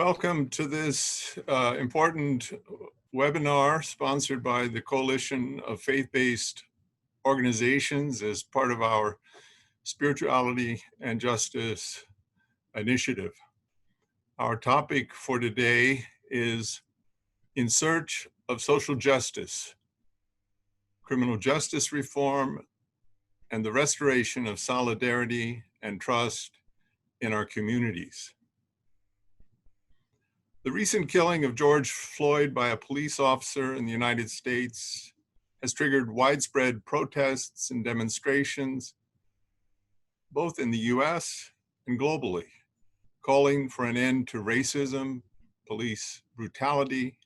Welcome to this important webinar sponsored by the Coalition of Faith-Based Organizations as part of our Spirituality and Justice initiative. Our topic for today is In Search of Social Justice, Criminal Justice Reform, and the Restoration of Solidarity and Trust in our communities. The recent killing of George Floyd by a police officer in the United States has triggered widespread protests and demonstrations, both in the US and globally, calling for an end to racism, police brutality,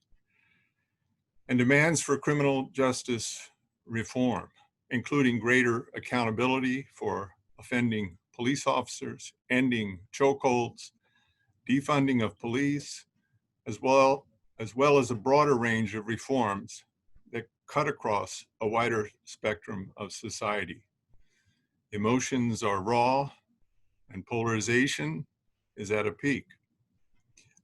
and demands for criminal justice reform, including greater accountability for offending police officers, ending chokeholds, defunding of police, as well as a broader range of reforms that cut across a wider spectrum of society. Emotions are raw and polarization is at a peak.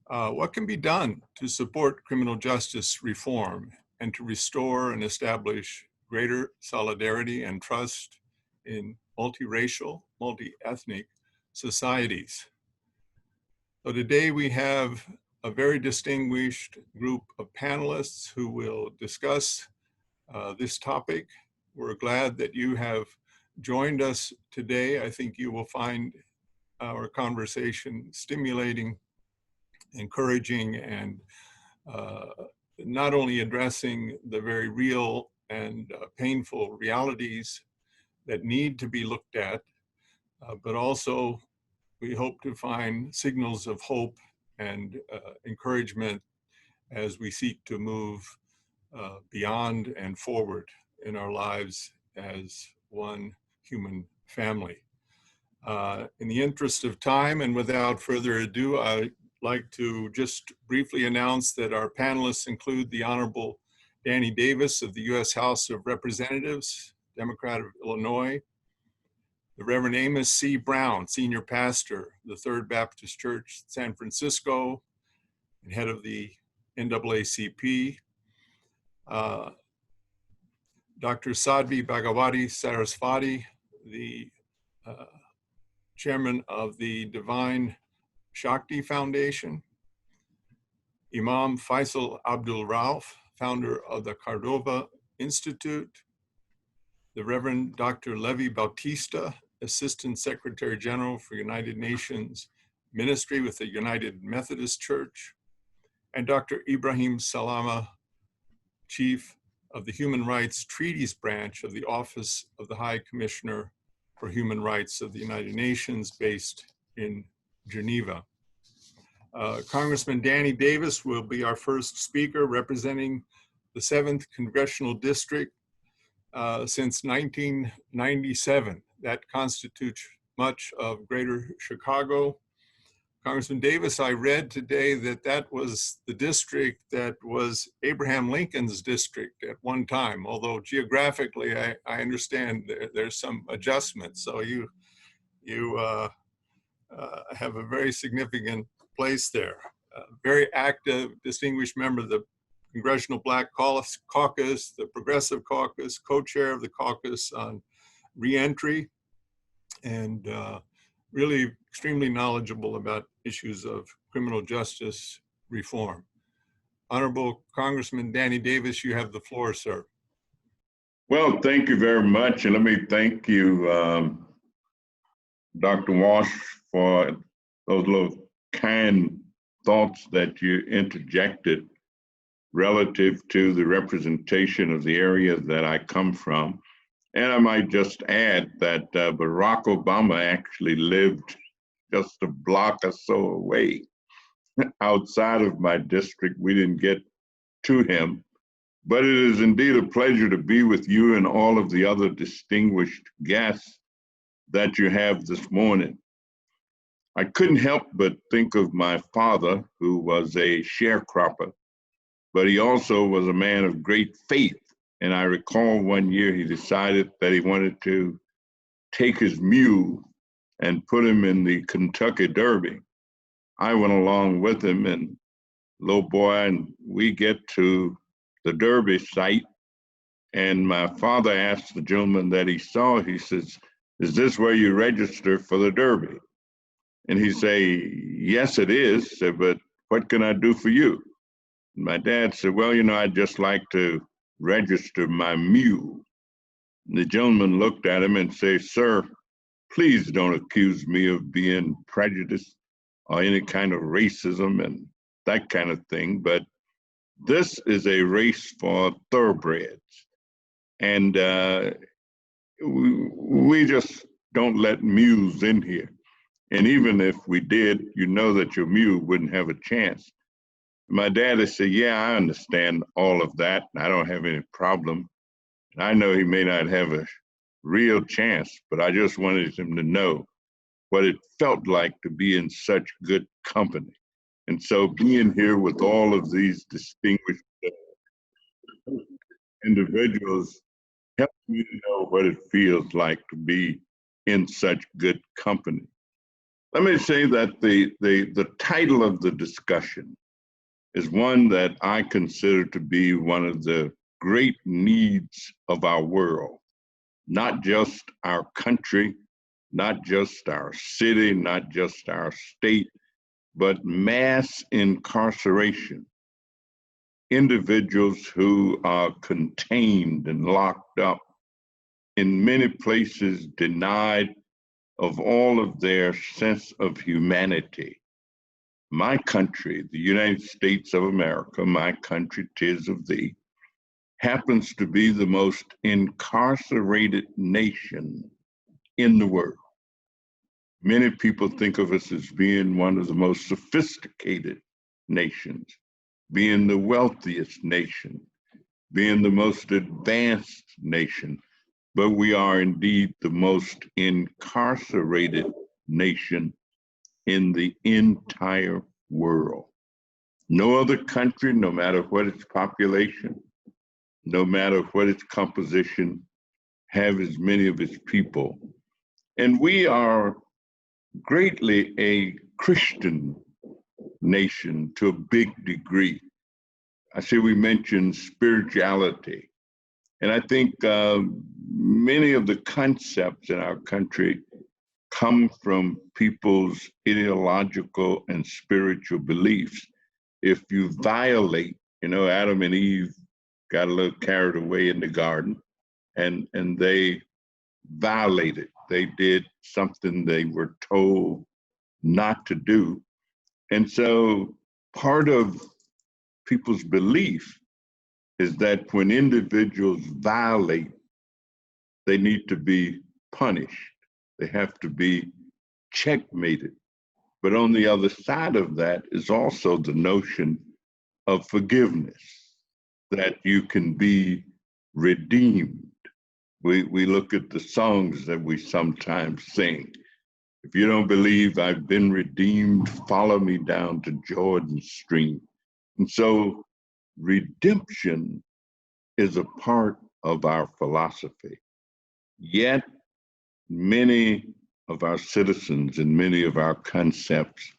What can be done to support criminal justice reform and to restore and establish greater solidarity and trust in multiracial, multi-ethnic societies? So today we have a very distinguished group of panelists who will discuss this topic. We're glad that you have joined us today. I think you will find our conversation stimulating, encouraging, and not only addressing the very real and painful realities that need to be looked at, but also we hope to find signals of hope and encouragement as we seek to move beyond and forward in our lives as one human family. In the interest of time and without further ado, I'd like to just briefly announce that our panelists include the Honorable Danny Davis of the U.S. House of Representatives, Democrat of Illinois, the Reverend Amos C. Brown, Senior Pastor, the Third Baptist Church, San Francisco, and head of the NAACP. Dr. Sadmi Bhagavati Saraswati, the Chairman of the Divine Shakti Foundation. Imam Faisal Abdul Rauf, founder of the Cordova Institute. The Reverend Dr. Levi Bautista, Assistant Secretary General for United Nations Ministry with the United Methodist Church, and Dr. Ibrahim Salama, Chief of the Human Rights Treaties Branch of the Office of the High Commissioner for Human Rights of the United Nations, based in Geneva. Congressman Danny Davis will be our first speaker, representing the 7th Congressional District since 1997. That constitutes much of Greater Chicago. Congressman Davis, I read today that that was the district that was Abraham Lincoln's district at one time, although geographically I understand there's some adjustments. So you have a very significant place there. Very active, distinguished member of the Congressional Black Caucus, the Progressive Caucus, co-chair of the caucus on reentry, and really extremely knowledgeable about issues of criminal justice reform. Honorable Congressman Danny Davis, you have the floor, sir. Well, thank you very much. And let me thank you, Dr. Walsh, for those little kind thoughts that you interjected relative to the representation of the area that I come from. And I might just add that Barack Obama actually lived just a block or so away outside of my district. We didn't get to him, but it is indeed a pleasure to be with you and all of the other distinguished guests that you have this morning. I couldn't help but think of my father, who was a sharecropper, but he also was a man of great faith. And I recall one year he decided that he wanted to take his mule and put him in the Kentucky Derby. I went along with him, and little boy, and we get to the Derby site, and my father asked the gentleman that he saw, he says, "Is this where you register for the Derby?" And he say, "Yes, it is." Said, "But what can I do for you?" And my dad said, "Well, I'd just like to register my mule." And the gentleman looked at him and said, "Sir, please don't accuse me of being prejudiced or any kind of racism and that kind of thing, but this is a race for thoroughbreds. And we just don't let mules in here. And even if we did, that your mule wouldn't have a chance." My dad would say, "Yeah, I understand all of that. And I don't have any problem. And I know he may not have a real chance, but I just wanted him to know what it felt like to be in such good company." And so being here with all of these distinguished individuals helps me to know what it feels like to be in such good company. Let me say that the title of the discussion is one that I consider to be one of the great needs of our world, not just our country, not just our city, not just our state, but mass incarceration. Individuals who are contained and locked up, in many places denied of all of their sense of humanity. My country, the United States of America, my country, 'tis of thee, happens to be the most incarcerated nation in the world. Many people think of us as being one of the most sophisticated nations, being the wealthiest nation, being the most advanced nation, but we are indeed the most incarcerated nation in the entire world. No other country, no matter what its population, no matter what its composition, have as many of its people. And we are greatly a Christian nation to a big degree. I say we mentioned spirituality. And I think many of the concepts in our country come from people's ideological and spiritual beliefs. If you violate, Adam and Eve got a little carried away in the garden, and they violated. They did something they were told not to do. And so part of people's belief is that when individuals violate, they need to be punished. They have to be checkmated. But on the other side of that is also the notion of forgiveness, that you can be redeemed. We look at the songs that we sometimes sing. If you don't believe I've been redeemed, follow me down to Jordan's stream. And so redemption is a part of our philosophy. Yet many of our citizens and many of our concepts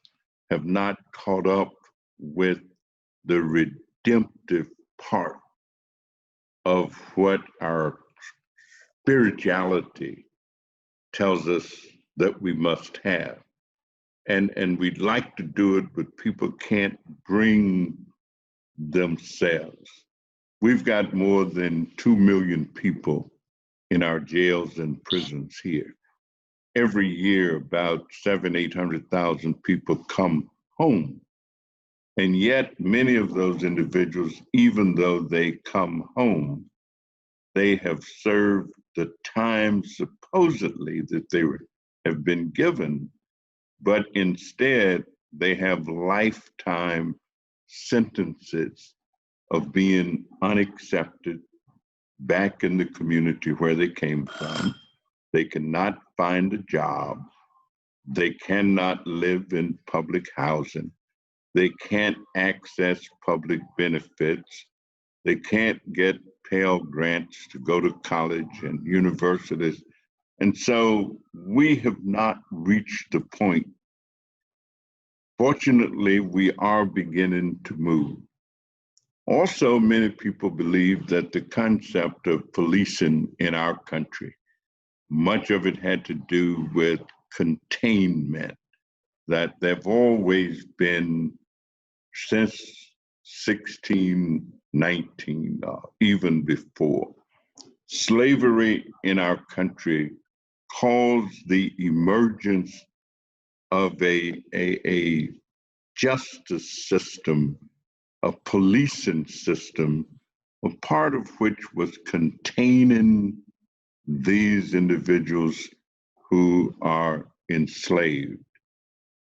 have not caught up with the redemptive part of what our spirituality tells us that we must have. And we'd like to do it, but people can't bring themselves. We've got more than 2 million people in our jails and prisons here. Every year, about 800,000 people come home. And yet many of those individuals, even though they come home, they have served the time supposedly that they have been given, but instead they have lifetime sentences of being unaccepted back in the community where they came from. They cannot find a job. They cannot live in public housing. They can't access public benefits. They can't get Pell Grants to go to college and universities. And so we have not reached the point Fortunately, we are beginning to move. Also, many people believe that the concept of policing in our country, much of it had to do with containment, that they've always been since 1619, even before. Slavery in our country caused the emergence of a justice system, a policing system, a part of which was containing these individuals who are enslaved.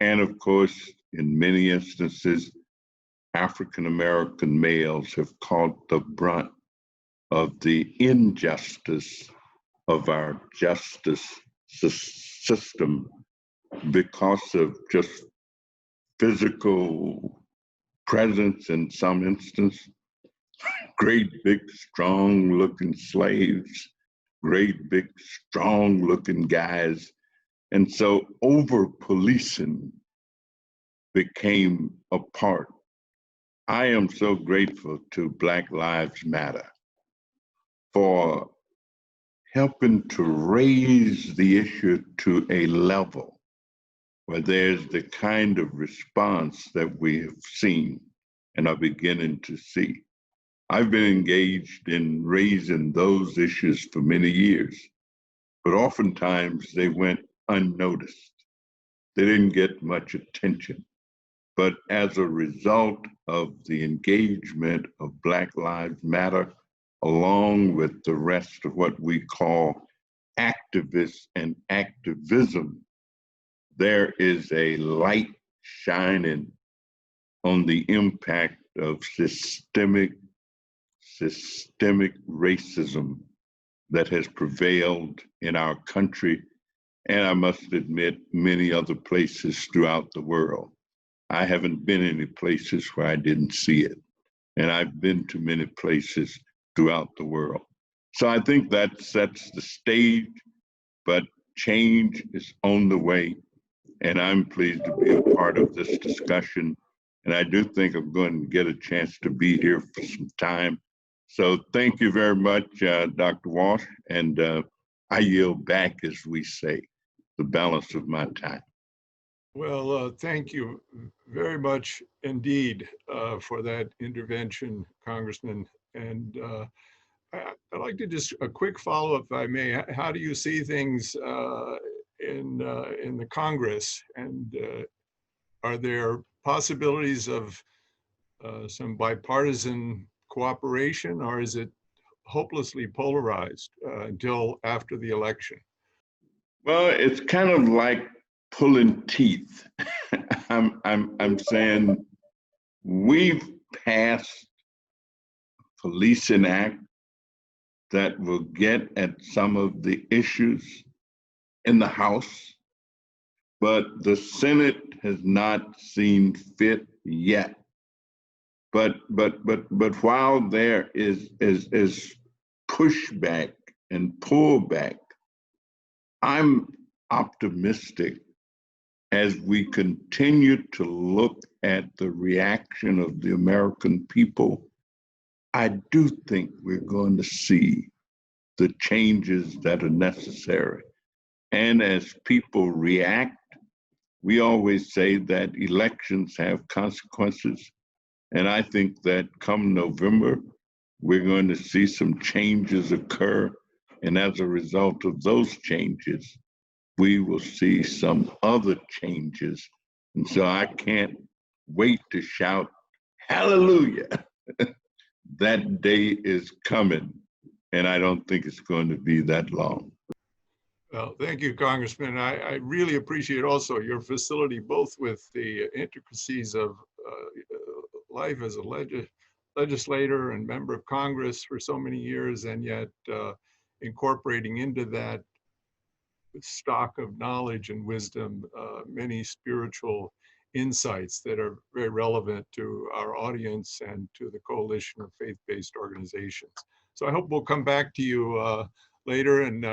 And of course, in many instances, African American males have caught the brunt of the injustice of our justice system because of just physical presence in some instance, great big strong looking slaves, great big strong looking guys. And so over policing became a part. I am so grateful to Black Lives Matter for helping to raise the issue to a level where there's the kind of response that we have seen and are beginning to see. I've been engaged in raising those issues for many years, but oftentimes they went unnoticed. They didn't get much attention. But as a result of the engagement of Black Lives Matter, along with the rest of what we call activists and activism, there is a light shining on the impact of systemic racism that has prevailed in our country, and I must admit, many other places throughout the world. I haven't been any places where I didn't see it, and I've been to many places throughout the world. So I think that sets the stage, but change is on the way, and I'm pleased to be a part of this discussion. And I do think I'm going to get a chance to be here for some time. So thank you very much, Dr. Walsh, and I yield back, as we say, the balance of my time. Well, thank you very much indeed for that intervention, Congressman. And I'd like to just a quick follow-up, if I may. How do you see things in the Congress? And are there possibilities of some bipartisan cooperation, or is it hopelessly polarized until after the election? Well, it's kind of like pulling teeth. I'm saying we've passed a policing act that will get at some of the issues in the House, but the Senate has not seen fit yet. But while there is pushback and pullback, I'm optimistic as we continue to look at the reaction of the American people. I do think we're going to see the changes that are necessary. And as people react, we always say that elections have consequences. And I think that come November, we're going to see some changes occur. And as a result of those changes, we will see some other changes. And so I can't wait to shout, hallelujah. That day is coming. And I don't think it's going to be that long. Well, thank you, Congressman. I really appreciate also your facility, both with the intricacies of life as a legislator and member of Congress for so many years, and yet incorporating into that stock of knowledge and wisdom many spiritual insights that are very relevant to our audience and to the coalition of faith-based organizations. So I hope we'll come back to you later, and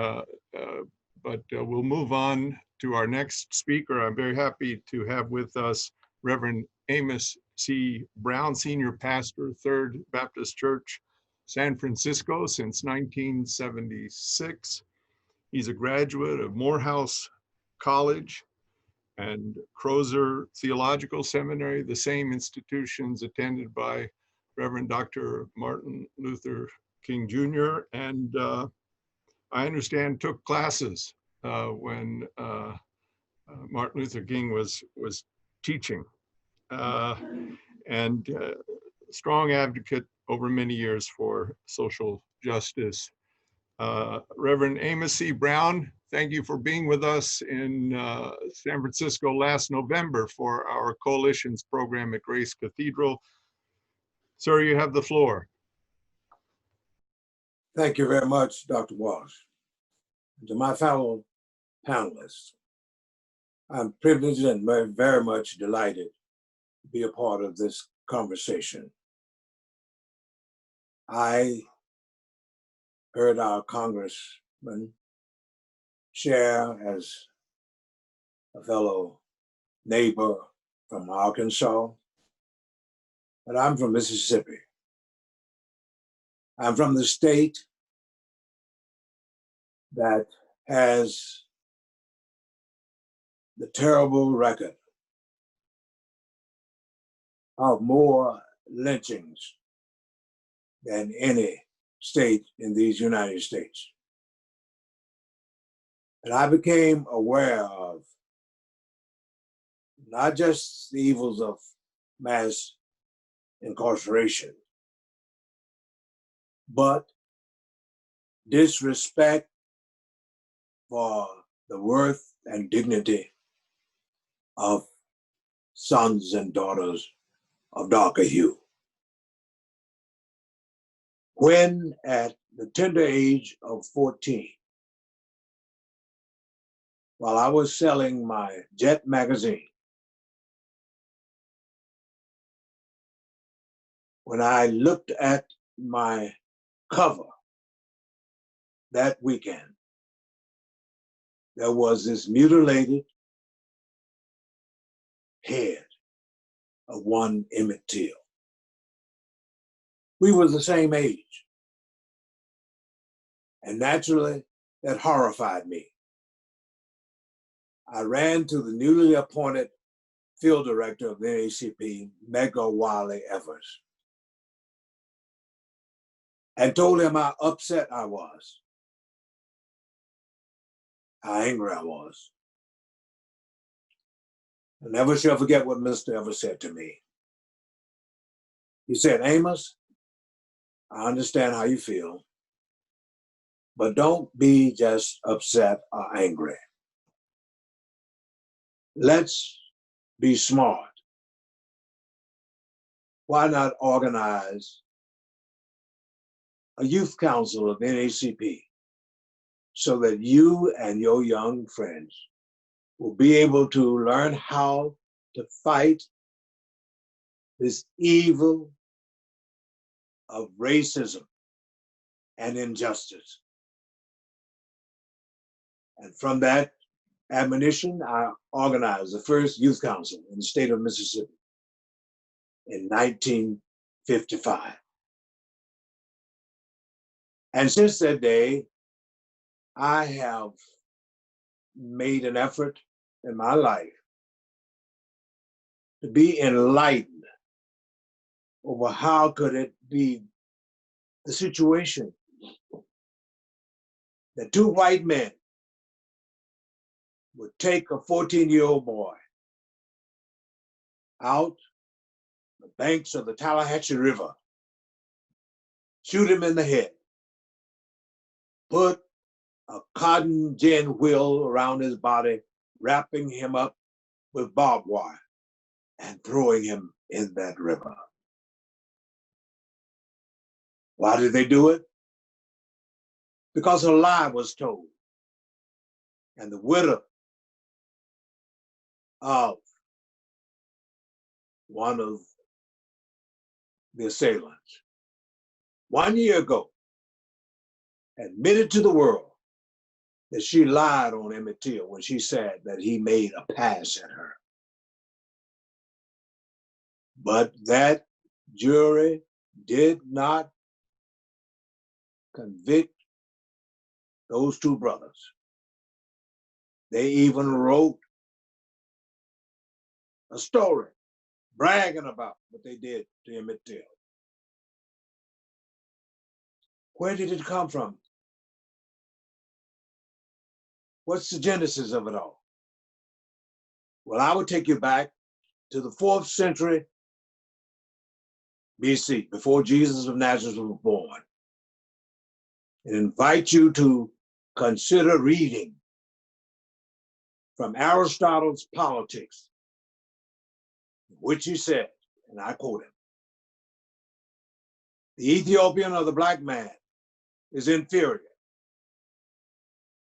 but we'll move on to our next speaker. I'm very happy to have with us Reverend Amos C. Brown, Senior Pastor, Third Baptist Church, San Francisco since 1976. He's a graduate of Morehouse College and Crozer Theological Seminary, the same institutions attended by Reverend Dr. Martin Luther King Jr. And I understand took classes when Martin Luther King was teaching. And strong advocate over many years for social justice. Reverend Amos C. Brown, thank you for being with us in San Francisco last November for our Coalitions program at Grace Cathedral. Sir, you have the floor. Thank you very much, Dr. Walsh. And to my fellow panelists, I'm privileged and very much delighted to be a part of this conversation. I heard our congressman share as a fellow neighbor from Arkansas, but I'm from Mississippi. I'm from the state that has the terrible record of more lynchings than any state in these United States. And I became aware of not just the evils of mass incarceration, but disrespect for the worth and dignity of sons and daughters of darker hue. When at the tender age of 14, while I was selling my Jet magazine, when I looked at my cover that weekend, there was this mutilated head of one Emmett Till. We were the same age. And naturally, that horrified me. I ran to the newly appointed field director of the NAACP, Medgar Wiley Evers, and told him how upset I was, how angry I was. I never shall forget what Mr. Evers said to me. He said, "Amos, I understand how you feel, but don't be just upset or angry. Let's be smart. Why not organize a youth council of NAACP so that you and your young friends will be able to learn how to fight this evil of racism and injustice." And from that admonition, I organized the first youth council in the state of Mississippi in 1955. And since that day, I have made an effort in my life to be enlightened over how could it be the situation that two white men would take a 14-year-old boy out the banks of the Tallahatchie River, shoot him in the head, put a cotton gin wheel around his body, wrapping him up with barbed wire, and throwing him in that river. Why did they do it? Because a lie was told. And the widow of one of the assailants, 1 year ago, admitted to the world that she lied on Emmett Till when she said that he made a pass at her. But that jury did not convict those two brothers. They even wrote a story bragging about what they did to Emmett Till. Where did it come from? What's the genesis of it all? Well, I would take you back to the 4th century BC, before Jesus of Nazareth was born, and invite you to consider reading from Aristotle's Politics, which he said, and I quote him, "The Ethiopian or the black man is inferior.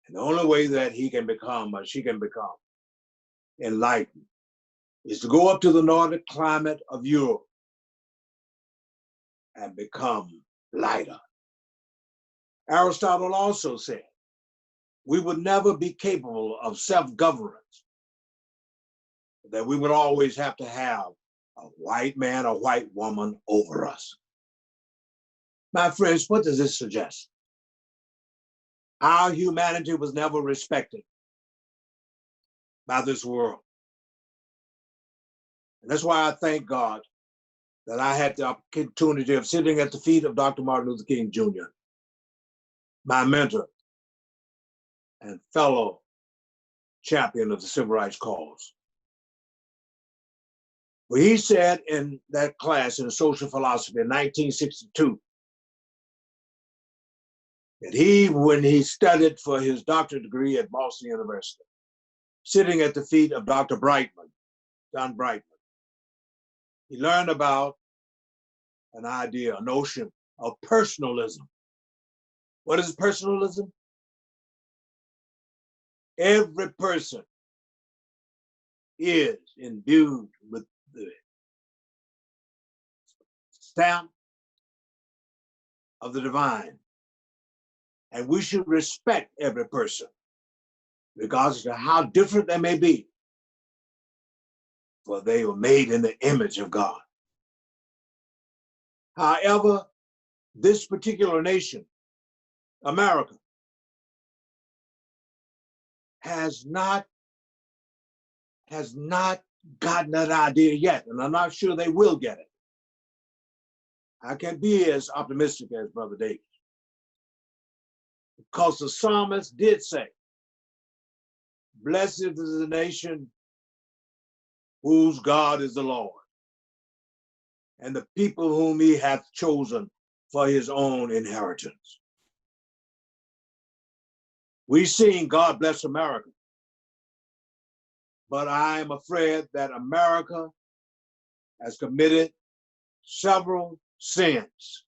And the only way that he can become, or she can become, enlightened is to go up to the Nordic climate of Europe and become lighter." Aristotle also said, we would never be capable of self-governance, that we would always have to have a white man or white woman over us. My friends, what does this suggest? Our humanity was never respected by this world. And that's why I thank God that I had the opportunity of sitting at the feet of Dr. Martin Luther King Jr., my mentor and fellow champion of the civil rights cause. Well, he said in that class in social philosophy in 1962, that when he studied for his doctorate degree at Boston University, sitting at the feet of Dr. Brightman, John Brightman, he learned about an idea, a notion of personalism. What is personalism? Every person is imbued with the stamp of the divine. And we should respect every person, regardless of how different they may be, for they were made in the image of God. However, this particular nation, America, has not gotten that idea yet, and I'm not sure they will get it. I can't be as optimistic as Brother David, because the psalmist did say, "Blessed is the nation whose God is the Lord, and the people whom he hath chosen for his own inheritance." We sing God Bless America, but I am afraid that America has committed several sins.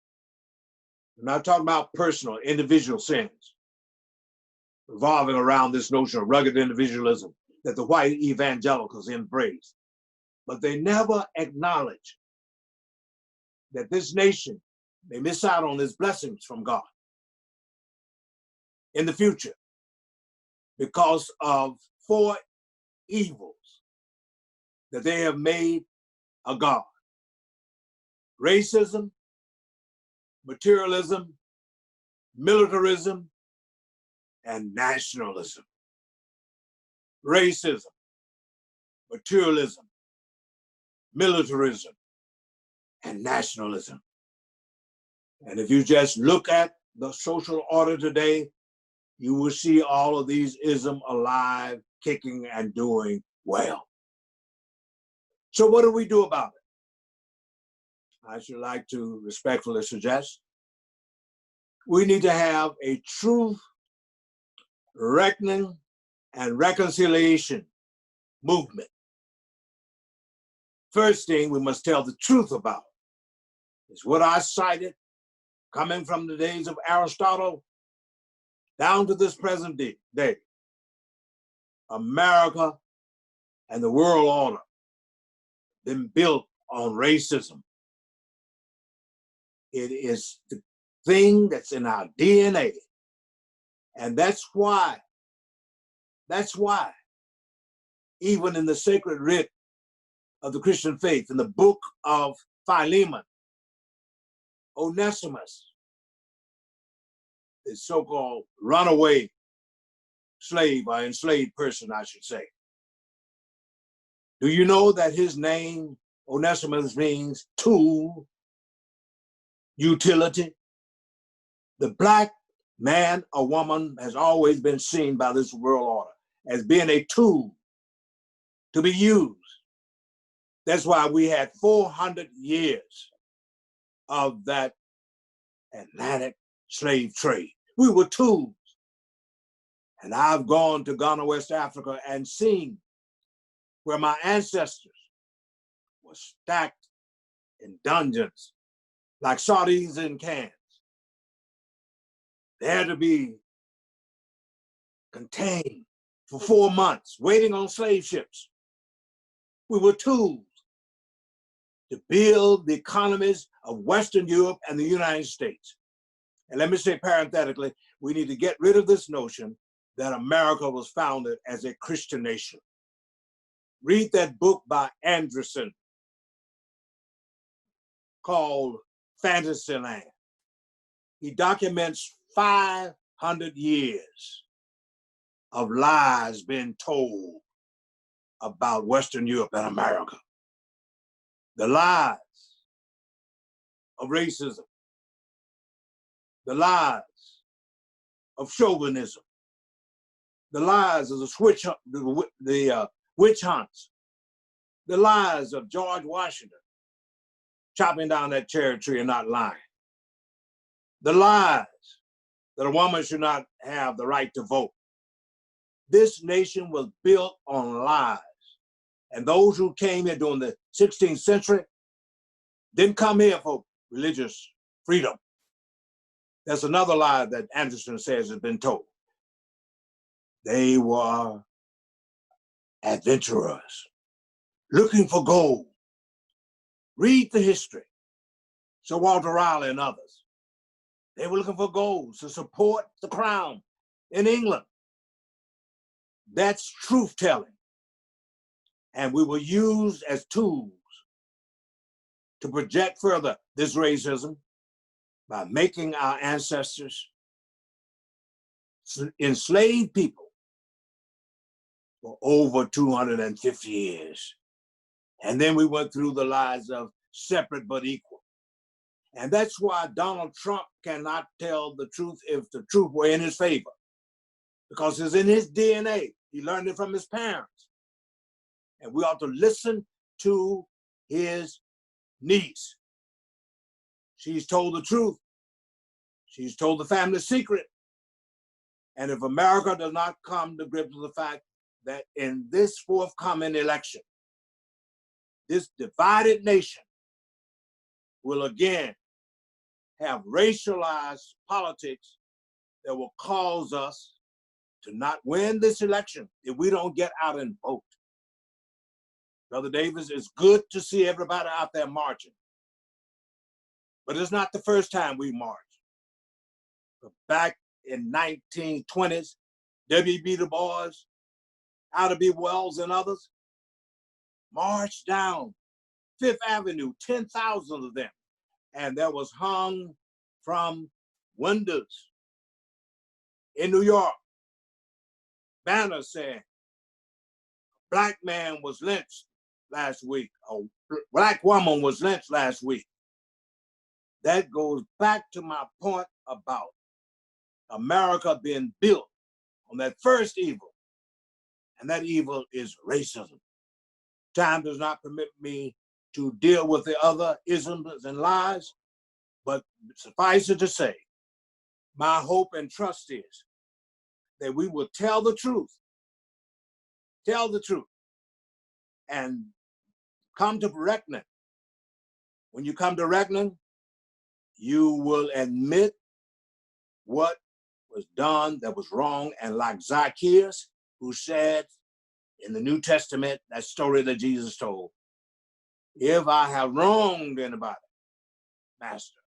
I'm not talking about personal, individual sins, revolving around this notion of rugged individualism that the white evangelicals embrace. But they never acknowledge that this nation may miss out on its blessings from God in the future because of 4 evils that they have made a God: racism, materialism, militarism, and nationalism. Racism, materialism, militarism, and nationalism. And if you just look at the social order today, you will see all of these isms alive, kicking, and doing well. So what do we do about it? I should like to respectfully suggest we need to have a truth, reckoning, and reconciliation movement. First thing we must tell the truth about is what I cited, coming from the days of Aristotle down to this present day. America and the world order been built on racism. It is the thing that's in our DNA. And that's why, even in the sacred writ of the Christian faith, in the book of Philemon, Onesimus, the so-called runaway slave or enslaved person, I should say. Do you know that his name, Onesimus, means tool, utility? The black man or woman has always been seen by this world order as being a tool to be used. That's why we had 400 years of that Atlantic slave trade. We were tools. And I've gone to Ghana, West Africa, and seen where my ancestors were stacked in dungeons like sardines in cans. They had to be contained for 4 months, waiting on slave ships. We were tools to build the economies of Western Europe and the United States. And let me say parenthetically, we need to get rid of this notion that America was founded as a Christian nation. Read that book by Anderson called Fantasyland. He documents 500 years of lies being told about Western Europe and America. The lies of racism, the lies of chauvinism, the lies of the witch hunts, the lies of George Washington chopping down that cherry tree and not lying, the lies that a woman should not have the right to vote. This nation was built on lies. And those who came here during the 16th century didn't come here for religious freedom. That's another lie that Anderson says has been told. They were adventurers looking for gold. Read the history. Sir Walter Raleigh and others. They were looking for gold to support the crown in England. That's truth telling. And we were used as tools to project further this racism by making our ancestors enslaved people for over 250 years. And then we went through the lies of separate but equal. And that's why Donald Trump cannot tell the truth if the truth were in his favor, because it's in his DNA. He learned it from his parents. And we ought to listen to his niece. She's told the truth. She's told the family secret. And if America does not come to grips with the fact that in this forthcoming election, this divided nation will again have racialized politics that will cause us to not win this election if we don't get out and vote. Brother Davis, it's good to see everybody out there marching. But it's not the first time we marched. But back in 1920s, W.B. Du Bois, Ida B. Wells, and others marched down Fifth Avenue, 10,000 of them. And there was hung from windows in New York banners saying, "Black man was lynched last week," a black woman was lynched last week. That goes back to my point about America being built on that first evil, and that evil is racism. Time does not permit me to deal with the other isms and lies, but suffice it to say, my hope and trust is that we will tell the truth, and come to reckoning. When you come to reckoning, you will admit what was done that was wrong. And like Zacchaeus, who said in the New Testament, that story that Jesus told, "If I have wronged anybody, Master,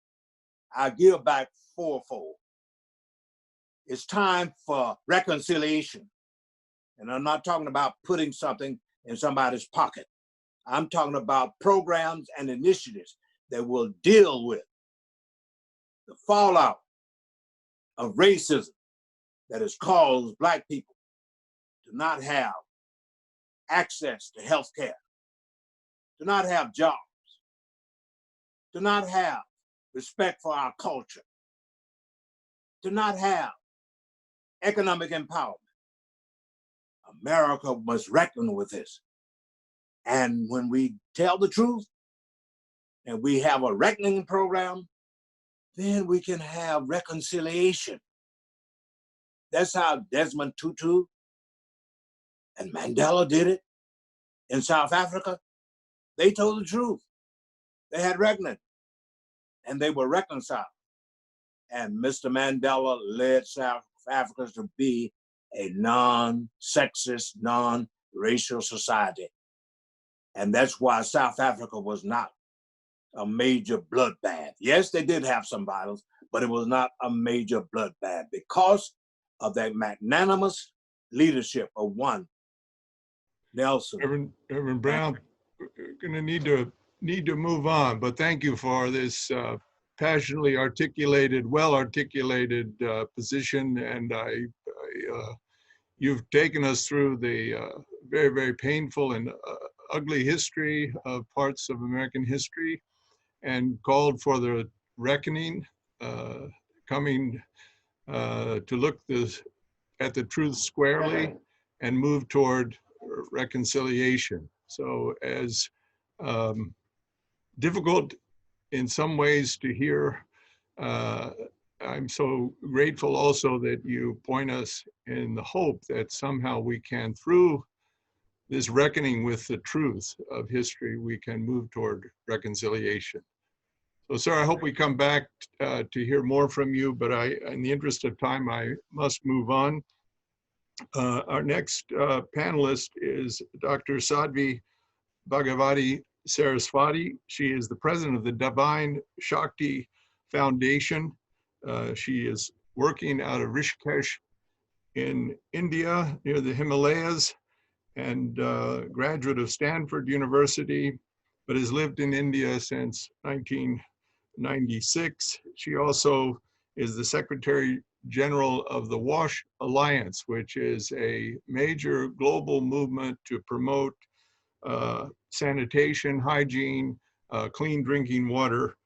I give back fourfold." It's time for reconciliation. And I'm not talking about putting something in somebody's pocket. I'm talking about programs and initiatives that will deal with the fallout of racism that has caused Black people to not have access to health care, to not have jobs, to not have respect for our culture, to not have economic empowerment. America must reckon with this. And when we tell the truth and we have a reckoning program, then we can have reconciliation. That's how Desmond Tutu and Mandela did it in South Africa. They told the truth. They had reckoning and they were reconciled. And Mr. Mandela led South Africa to be a non-sexist, non-racial society. And that's why South Africa was not a major bloodbath. Yes, they did have some violence, but it was not a major bloodbath because of that magnanimous leadership of one Nelson. Reverend Brown, we're going to need to move on, but thank you for this passionately articulated, well-articulated position, and you've taken us through the very, very painful and ugly history of parts of American history, and called for the reckoning, coming to look at the truth squarely and move toward reconciliation. So as difficult in some ways to hear, I'm so grateful also that you point us in the hope that somehow we can, through this reckoning with the truth of history, we can move toward reconciliation. So, sir, I hope we come back to hear more from you, but in the interest of time, I must move on. Our next panelist is Dr. Sadmi Bhagavati Saraswati. She is the president of the Divine Shakti Foundation. She is working out of Rishikesh in India, near the Himalayas, and graduate of Stanford University, but has lived in India since 1996. She also is the Secretary General of the Walsh Alliance, which is a major global movement to promote sanitation, hygiene, clean drinking water,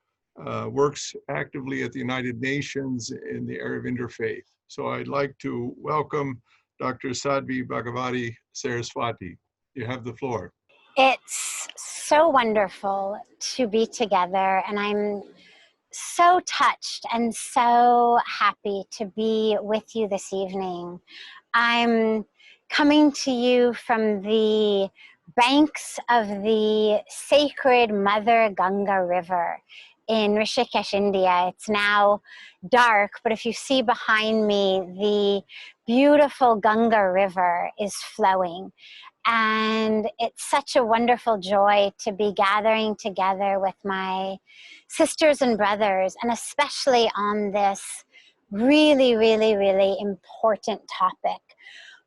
works actively at the United Nations in the area of interfaith. So I'd like to welcome Dr. Sadmi Bhagavati Saraswati. You have the floor. It's so wonderful to be together, and I'm so touched and so happy to be with you this evening. I'm coming to you from the banks of the sacred Mother Ganga River in Rishikesh, India. It's now dark, but if you see behind me, the beautiful Ganga River is flowing. And it's such a wonderful joy to be gathering together with my sisters and brothers, and especially on this really, really, really important topic.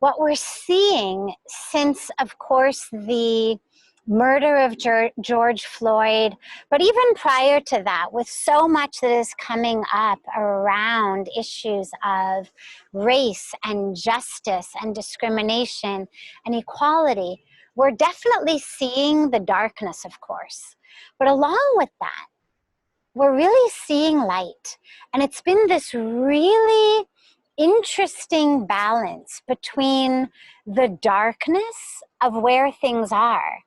What we're seeing since, of course, the murder of George Floyd, but even prior to that, with so much that is coming up around issues of race and justice and discrimination and equality, we're definitely seeing the darkness, of course. But along with that, we're really seeing light. And it's been this really interesting balance between the darkness of where things are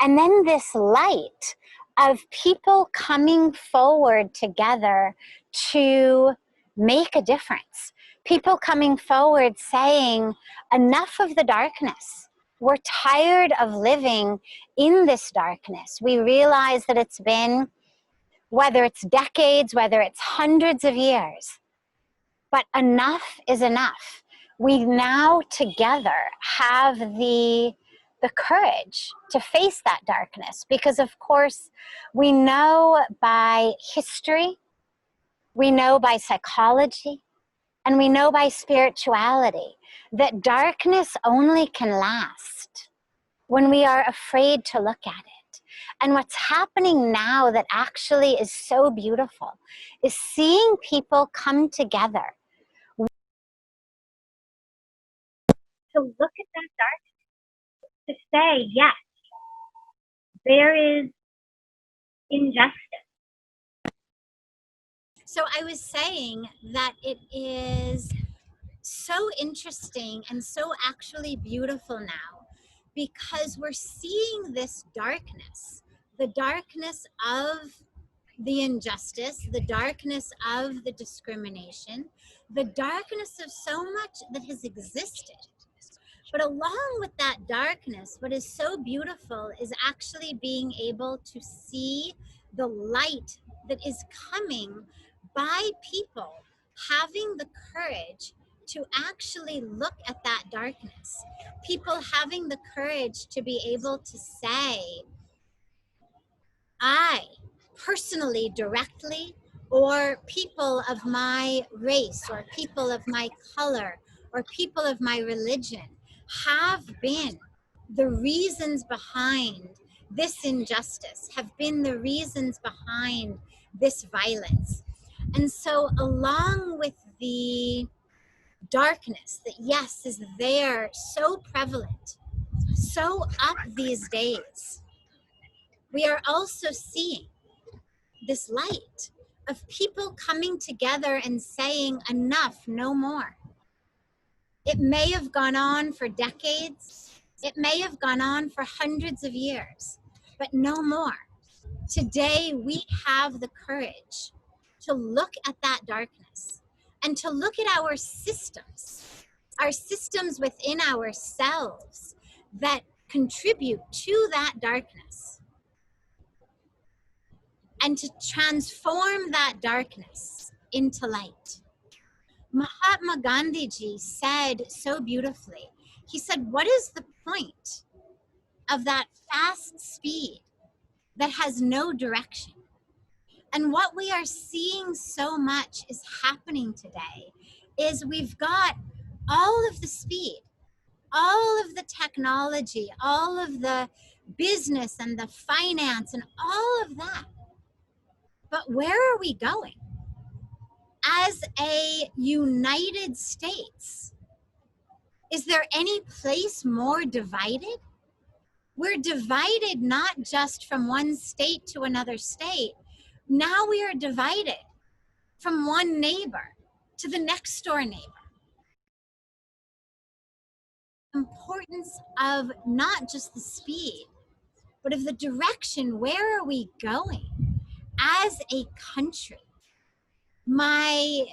and then this light of people coming forward together to make a difference. People coming forward saying, enough of the darkness. We're tired of living in this darkness. We realize that it's been, whether it's decades, whether it's hundreds of years, but enough is enough. We now together have the courage to face that darkness, because of course we know by history, we know by psychology, and we know by spirituality that darkness only can last when we are afraid to look at it. And what's happening now that actually is so beautiful is seeing people come together to look at that darkness, to say, yes, there is injustice. So I was saying that it is so interesting and so actually beautiful now, because we're seeing this darkness, the darkness of the injustice, the darkness of the discrimination, the darkness of so much that has existed. But along with that darkness, what is so beautiful is actually being able to see the light that is coming by people having the courage to actually look at that darkness. People having the courage to be able to say, I personally, directly, or people of my race, or people of my color, or people of my religion have been the reasons behind this injustice, have been the reasons behind this violence. And so along with the darkness that, yes, is there, so prevalent, so up these days, we are also seeing this light of people coming together and saying, enough, no more. It may have gone on for decades. It may have gone on for hundreds of years, but no more. Today, we have the courage to look at that darkness and to look at our systems within ourselves that contribute to that darkness, and to transform that darkness into light. Mahatma Gandhiji said so beautifully, he said, what is the point of that fast speed that has no direction? And what we are seeing so much is happening today is we've got all of the speed, all of the technology, all of the business and the finance and all of that. But where are we going? As a United States, is there any place more divided? We're divided not just from one state to another state. Now we are divided from one neighbor to the next door neighbor. Importance of not just the speed, but of the direction. Where are we going as a country? My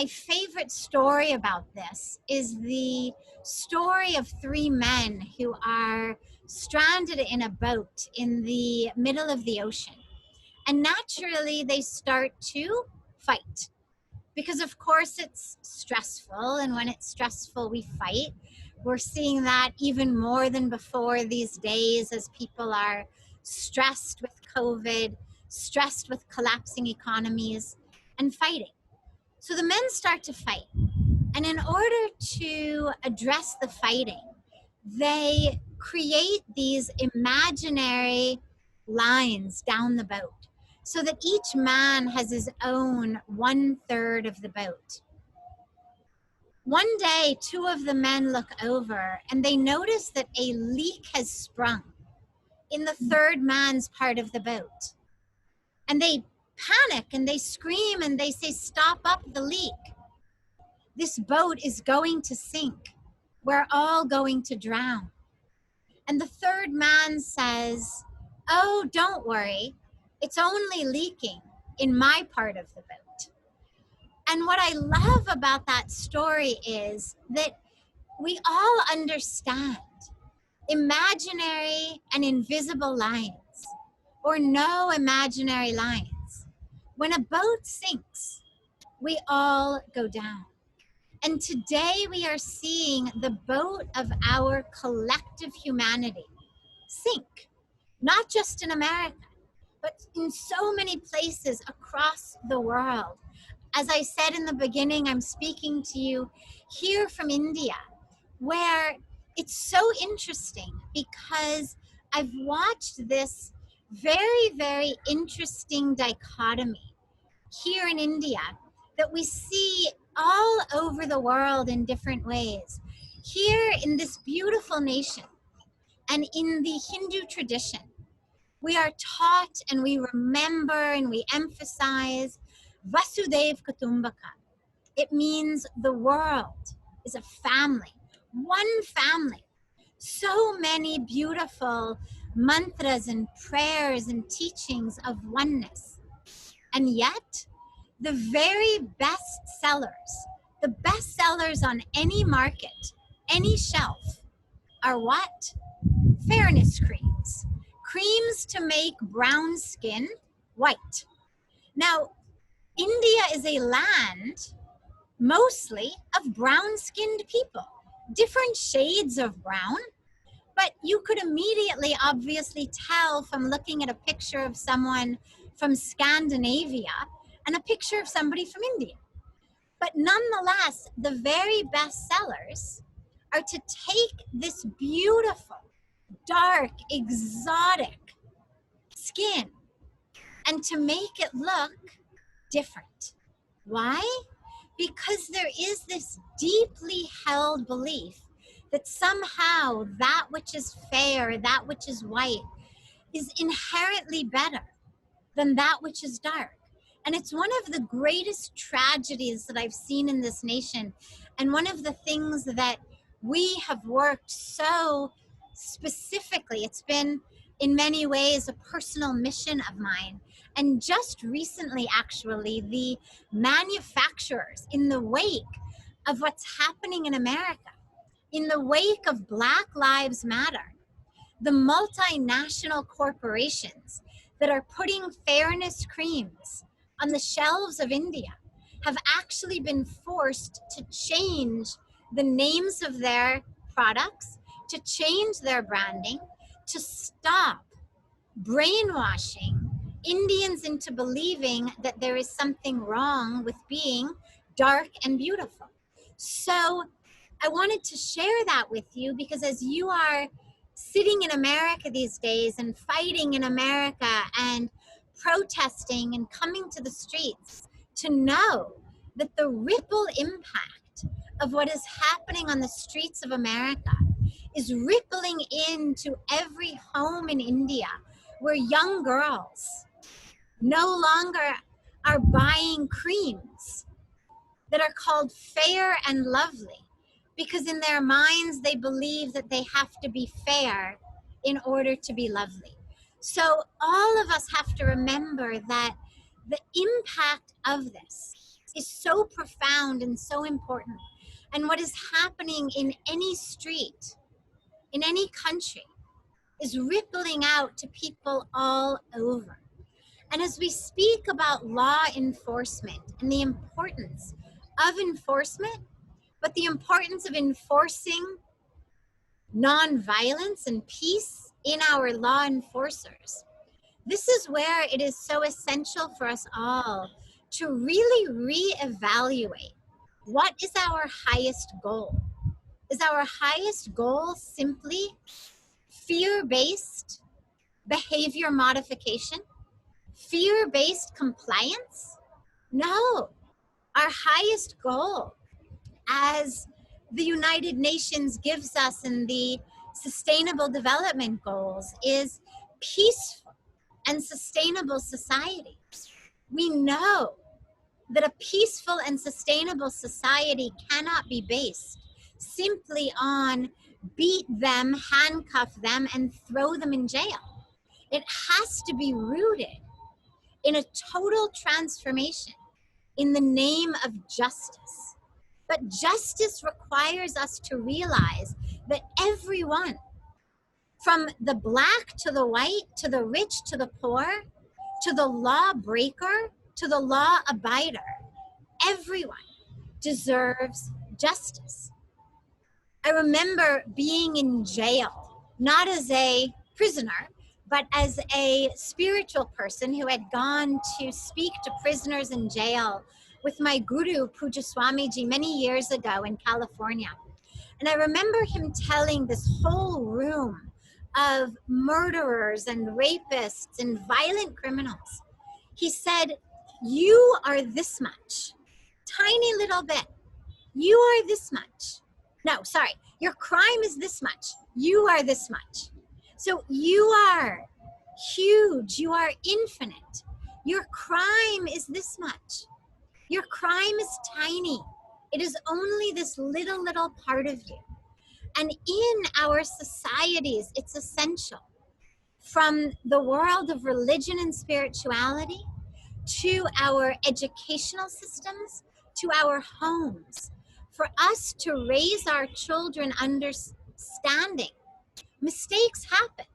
favorite story about this is the story of three men who are stranded in a boat in the middle of the ocean. And naturally, they start to fight because, of course, it's stressful. And when it's stressful, we fight. We're seeing that even more than before these days as people are stressed with COVID, stressed with collapsing economies, and fighting. So the men start to fight. And in order to address the fighting, they create these imaginary lines down the boat so that each man has his own 1/3 of the boat. One day, two of the men look over and they notice that a leak has sprung in the third man's part of the boat. And they panic and they scream and they say, stop up the leak. This boat is going to sink. We're all going to drown. And the third man says, oh, don't worry. It's only leaking in my part of the boat. And what I love about that story is that we all understand imaginary and invisible lines, or no imaginary lines. When a boat sinks, we all go down. And today we are seeing the boat of our collective humanity sink, not just in America, but in so many places across the world. As I said in the beginning, I'm speaking to you here from India, where it's so interesting because I've watched this very, very interesting dichotomy here in India that we see all over the world in different ways. Here in this beautiful nation and in the Hindu tradition, we are taught and we remember and we emphasize Vasudev Kutumbaka. It means the world is a family, one family. So many beautiful mantras and prayers and teachings of oneness. And yet, the very best sellers on any market, any shelf, are what? Fairness creams. Creams to make brown skin white. Now, India is a land mostly of brown-skinned people, different shades of brown, but you could immediately obviously tell from looking at a picture of someone from Scandinavia and a picture of somebody from India. But nonetheless, the very best sellers are to take this beautiful, dark, exotic skin and to make it look different. Why? Because there is this deeply held belief that somehow that which is fair, that which is white, is inherently better than that which is dark. And it's one of the greatest tragedies that I've seen in this nation. And one of the things that we have worked so specifically, it's been in many ways a personal mission of mine. And just recently, actually, the manufacturers, in the wake of what's happening in America, in the wake of Black Lives Matter, the multinational corporations that are putting fairness creams on the shelves of India have actually been forced to change the names of their products, to change their branding, to stop brainwashing Indians into believing that there is something wrong with being dark and beautiful. So I wanted to share that with you because as you are sitting in America these days and fighting in America and protesting and coming to the streets, to know that the ripple impact of what is happening on the streets of America is rippling into every home in India where young girls no longer are buying creams that are called fair and lovely because in their minds they believe that they have to be fair in order to be lovely. So all of us have to remember that the impact of this is so profound and so important. And what is happening in any street, in any country, is rippling out to people all over. And as we speak about law enforcement and the importance of enforcement, but the importance of enforcing nonviolence and peace in our law enforcers, this is where it is so essential for us all to really reevaluate what is our highest goal. Is our highest goal simply fear-based behavior modification? Fear-based compliance? No. Our highest goal, as the United Nations gives us in the Sustainable Development Goals, is peaceful and sustainable society. We know that a peaceful and sustainable society cannot be based simply on beat them, handcuff them, and throw them in jail. It has to be rooted in a total transformation in the name of justice. But justice requires us to realize that everyone, from the black to the white, to the rich to the poor, to the lawbreaker, to the law abider, everyone deserves justice. I remember being in jail, not as a prisoner, but as a spiritual person who had gone to speak to prisoners in jail with my guru, Puja Swamiji, many years ago in California. And I remember him telling this whole room of murderers and rapists and violent criminals. He said, you are this much, tiny little bit. You are this much. No, sorry, your crime is this much. You are this much. So you are huge. You are infinite. Your crime is this much. Your crime is tiny. It is only this little part of you. And in our societies, it's essential, from the world of religion and spirituality to our educational systems, to our homes, for us to raise our children understanding mistakes happen.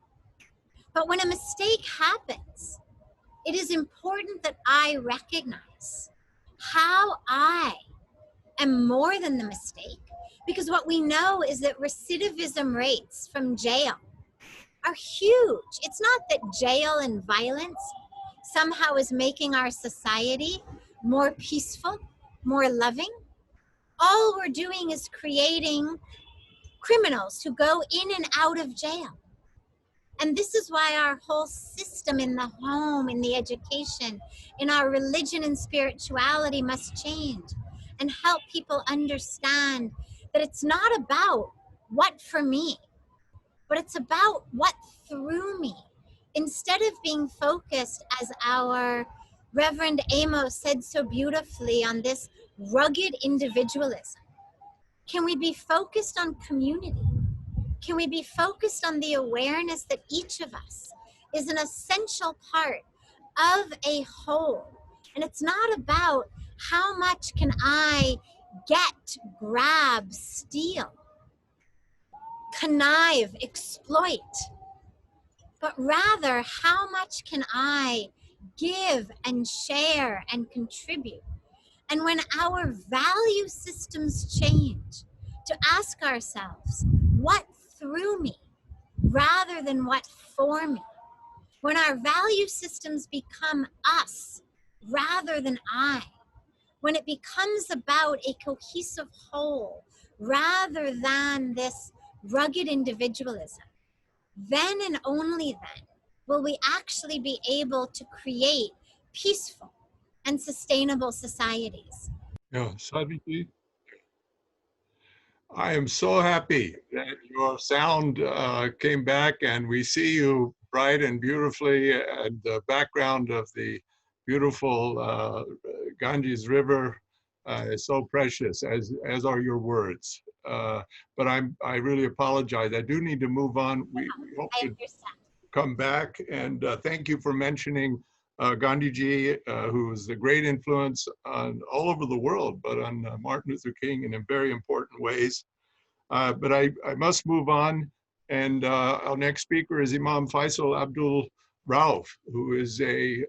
But when a mistake happens, it is important that I recognize how I am more than the mistake, because what we know is that recidivism rates from jail are huge. It's not that jail and violence somehow is making our society more peaceful, more loving. All we're doing is creating criminals who go in and out of jail. And this is why our whole system in the home, in the education, in our religion and spirituality must change and help people understand that it's not about what for me, but it's about what through me. Instead of being focused, as our Reverend Amos said so beautifully, on this rugged individualism, can we be focused on community? Can we be focused on the awareness that each of us is an essential part of a whole? And it's not about how much can I get, grab, steal, connive, exploit, but rather how much can I give and share and contribute. And when our value systems change, to ask ourselves, what through me rather than what for me? When our value systems become us rather than I, when it becomes about a cohesive whole rather than this rugged individualism, then and only then will we actually be able to create peaceful and sustainable societies. Yeah, Sadmi, I am so happy that your sound came back and we see you bright and beautifully, and the background of the beautiful Ganges River is so precious, as are your words. But I really apologize. I do need to move on. We hope I to understand. come back, and thank you for mentioning Gandhiji, who was a great influence on all over the world, but on Martin Luther King in very important ways. But I must move on, and our next speaker is Imam Faisal Abdul Rauf, who is a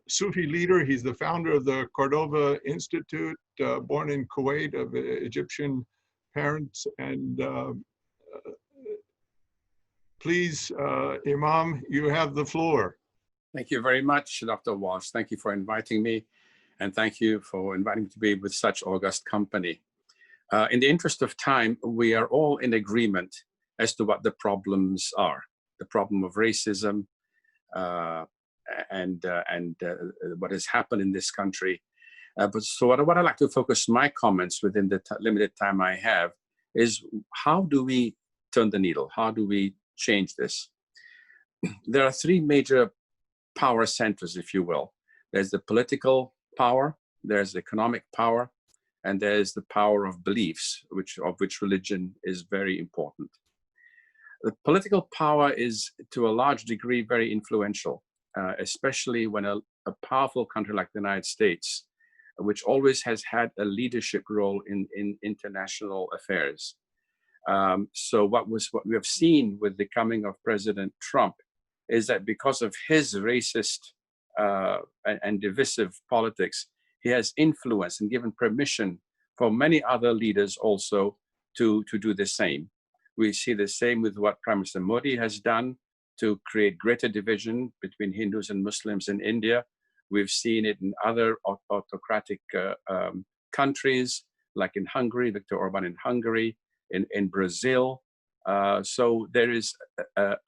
Sufi leader. He's the founder of the Cordova Institute, born in Kuwait of Egyptian parents. And please, Imam, you have the floor. Thank you very much, Dr. Walsh. Thank you for inviting me, and thank you for inviting me to be with such august company. In the interest of time, we are all in agreement as to what the problems are. The problem of racism and what has happened in this country. So what I'd like to focus my comments within the limited time I have is, how do we turn the needle? How do we change this? There are three major power centers, if you will. There's the political power, there's the economic power, and there's the power of beliefs, of which religion is very important. The political power is, to a large degree, very influential, especially when a powerful country like the United States, which always has had a leadership role in international affairs. So what we have seen with the coming of President Trump is that because of his racist and divisive politics, he has influenced and given permission for many other leaders also to do the same. We see the same with what Prime Minister Modi has done to create greater division between Hindus and Muslims in India. We've seen it in other autocratic countries, like in Hungary, Viktor Orban in Hungary, in Brazil, So there is a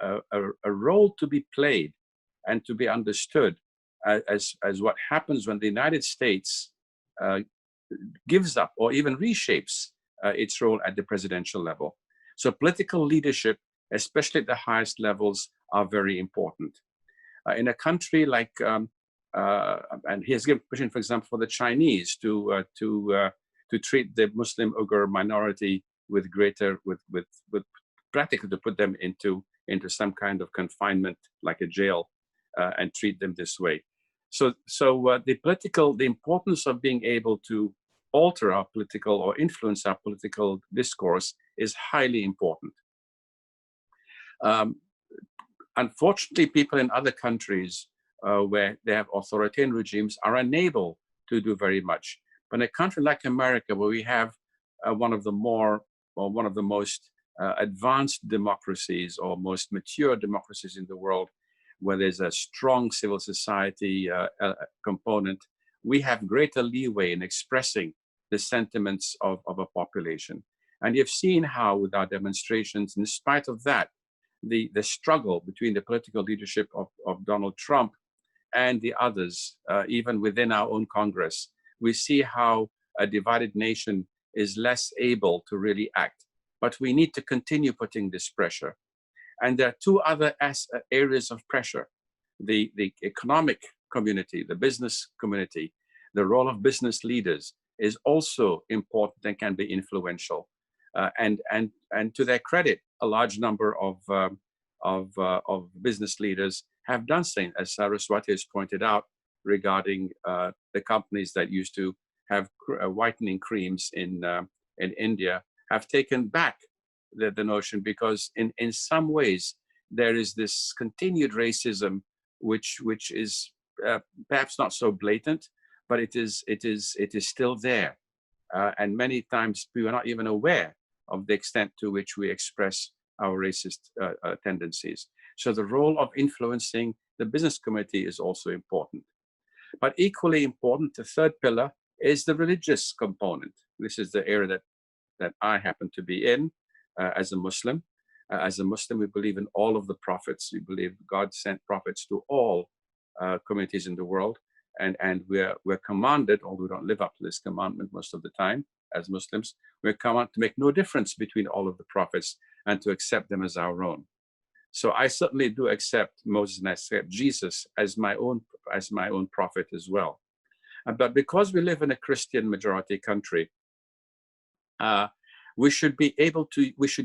role to be played and to be understood as what happens when the United States gives up or even reshapes its role at the presidential level. So political leadership, especially at the highest levels, are very important. In a country like, and he has given permission, for example, for the Chinese to treat the Muslim Uyghur minority with practically to put them into some kind of confinement, like a jail, and treat them this way. So the importance of being able to alter our political or influence our political discourse is highly important. Unfortunately, people in other countries where they have authoritarian regimes are unable to do very much. But in a country like America, where we have one of the most advanced democracies or most mature democracies in the world, where there's a strong civil society component, we have greater leeway in expressing the sentiments of a population. And you've seen how with our demonstrations, in spite of that, the struggle between the political leadership of Donald Trump and the others, even within our own Congress, we see how a divided nation is less able to really act. But we need to continue putting this pressure. And there are two other areas of pressure: the economic community, the business community. The role of business leaders is also important and can be influential. And to their credit, a large number of business leaders have done so, as Saraswati has pointed out, regarding the companies that used to have whitening creams in India, have taken back the notion, because in some ways there is this continued racism which is perhaps not so blatant, but it is still there, and many times we are not even aware of the extent to which we express our racist tendencies. So the role of influencing the business community is also important. But equally important, the third pillar is the religious component. This is the area that I happen to be in as a Muslim. As a Muslim, we believe in all of the prophets. We believe God sent prophets to all communities in the world. And we're commanded, although we don't live up to this commandment most of the time as Muslims, we're commanded to make no difference between all of the prophets and to accept them as our own. So I certainly do accept Moses and I accept Jesus as my own prophet as well. But because we live in a Christian majority country, we should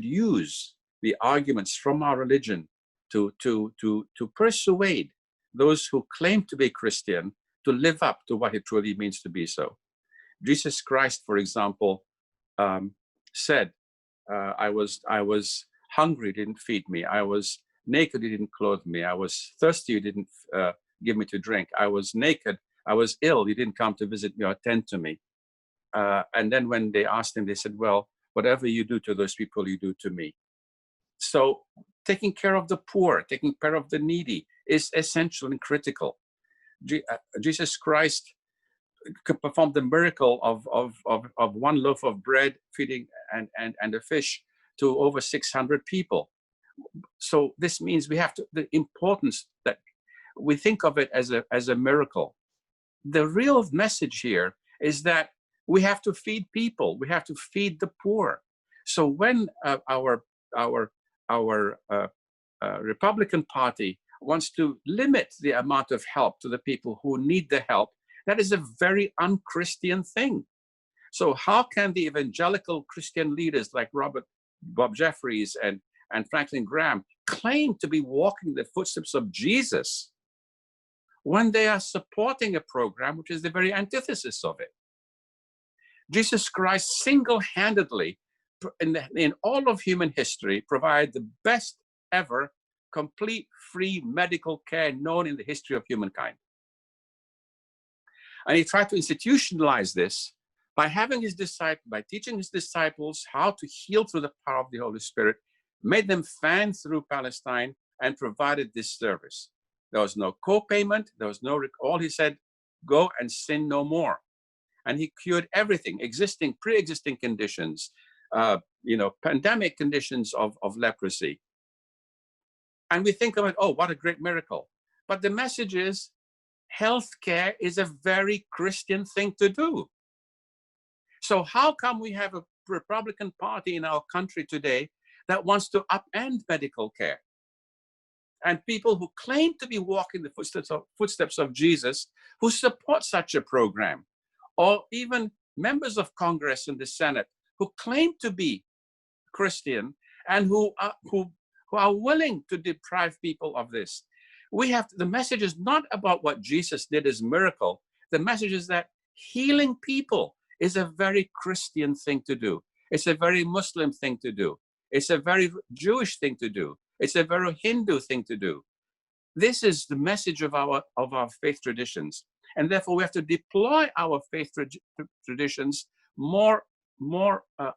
use the arguments from our religion to persuade those who claim to be Christian to live up to what it truly means to be so. Jesus Christ, for example, said, I was hungry, you didn't feed me. I was naked, you didn't clothe me. I was thirsty, you didn't give me to drink. I was naked, I was ill, you didn't come to visit me or attend to me. And then when they asked him, they said, well, whatever you do to those people, you do to me. So taking care of the poor, taking care of the needy is essential and critical. Jesus Christ performed the miracle of one loaf of bread feeding and a fish to over 600 people. So this means we have to, the importance that we think of it as a miracle. The real message here is that we have to feed people. We have to feed the poor. So when our Republican Party wants to limit the amount of help to the people who need the help, that is a very unchristian thing. So how can the evangelical Christian leaders like Bob Jeffries and Franklin Graham claim to be walking the footsteps of Jesus when they are supporting a program which is the very antithesis of it? Jesus Christ single-handedly, in all of human history, provided the best ever complete free medical care known in the history of humankind. And he tried to institutionalize this by teaching his disciples how to heal through the power of the Holy Spirit, made them fan through Palestine, and provided this service. There was no co-payment, there was no, all he said, go and sin no more. And he cured everything, pre-existing conditions, pandemic conditions of leprosy. And we think about, oh, what a great miracle. But the message is, healthcare is a very Christian thing to do. So how come we have a Republican Party in our country today that wants to upend medical care? And people who claim to be walking the footsteps of Jesus, who support such a program, or even members of Congress and the Senate who claim to be Christian and who are willing to deprive people of this. The message is not about what Jesus did as miracle. The message is that healing people is a very Christian thing to do. It's a very Muslim thing to do. It's a very Jewish thing to do. It's a very Hindu thing to do. This is the message of our faith traditions. And therefore we have to deploy our faith traditions more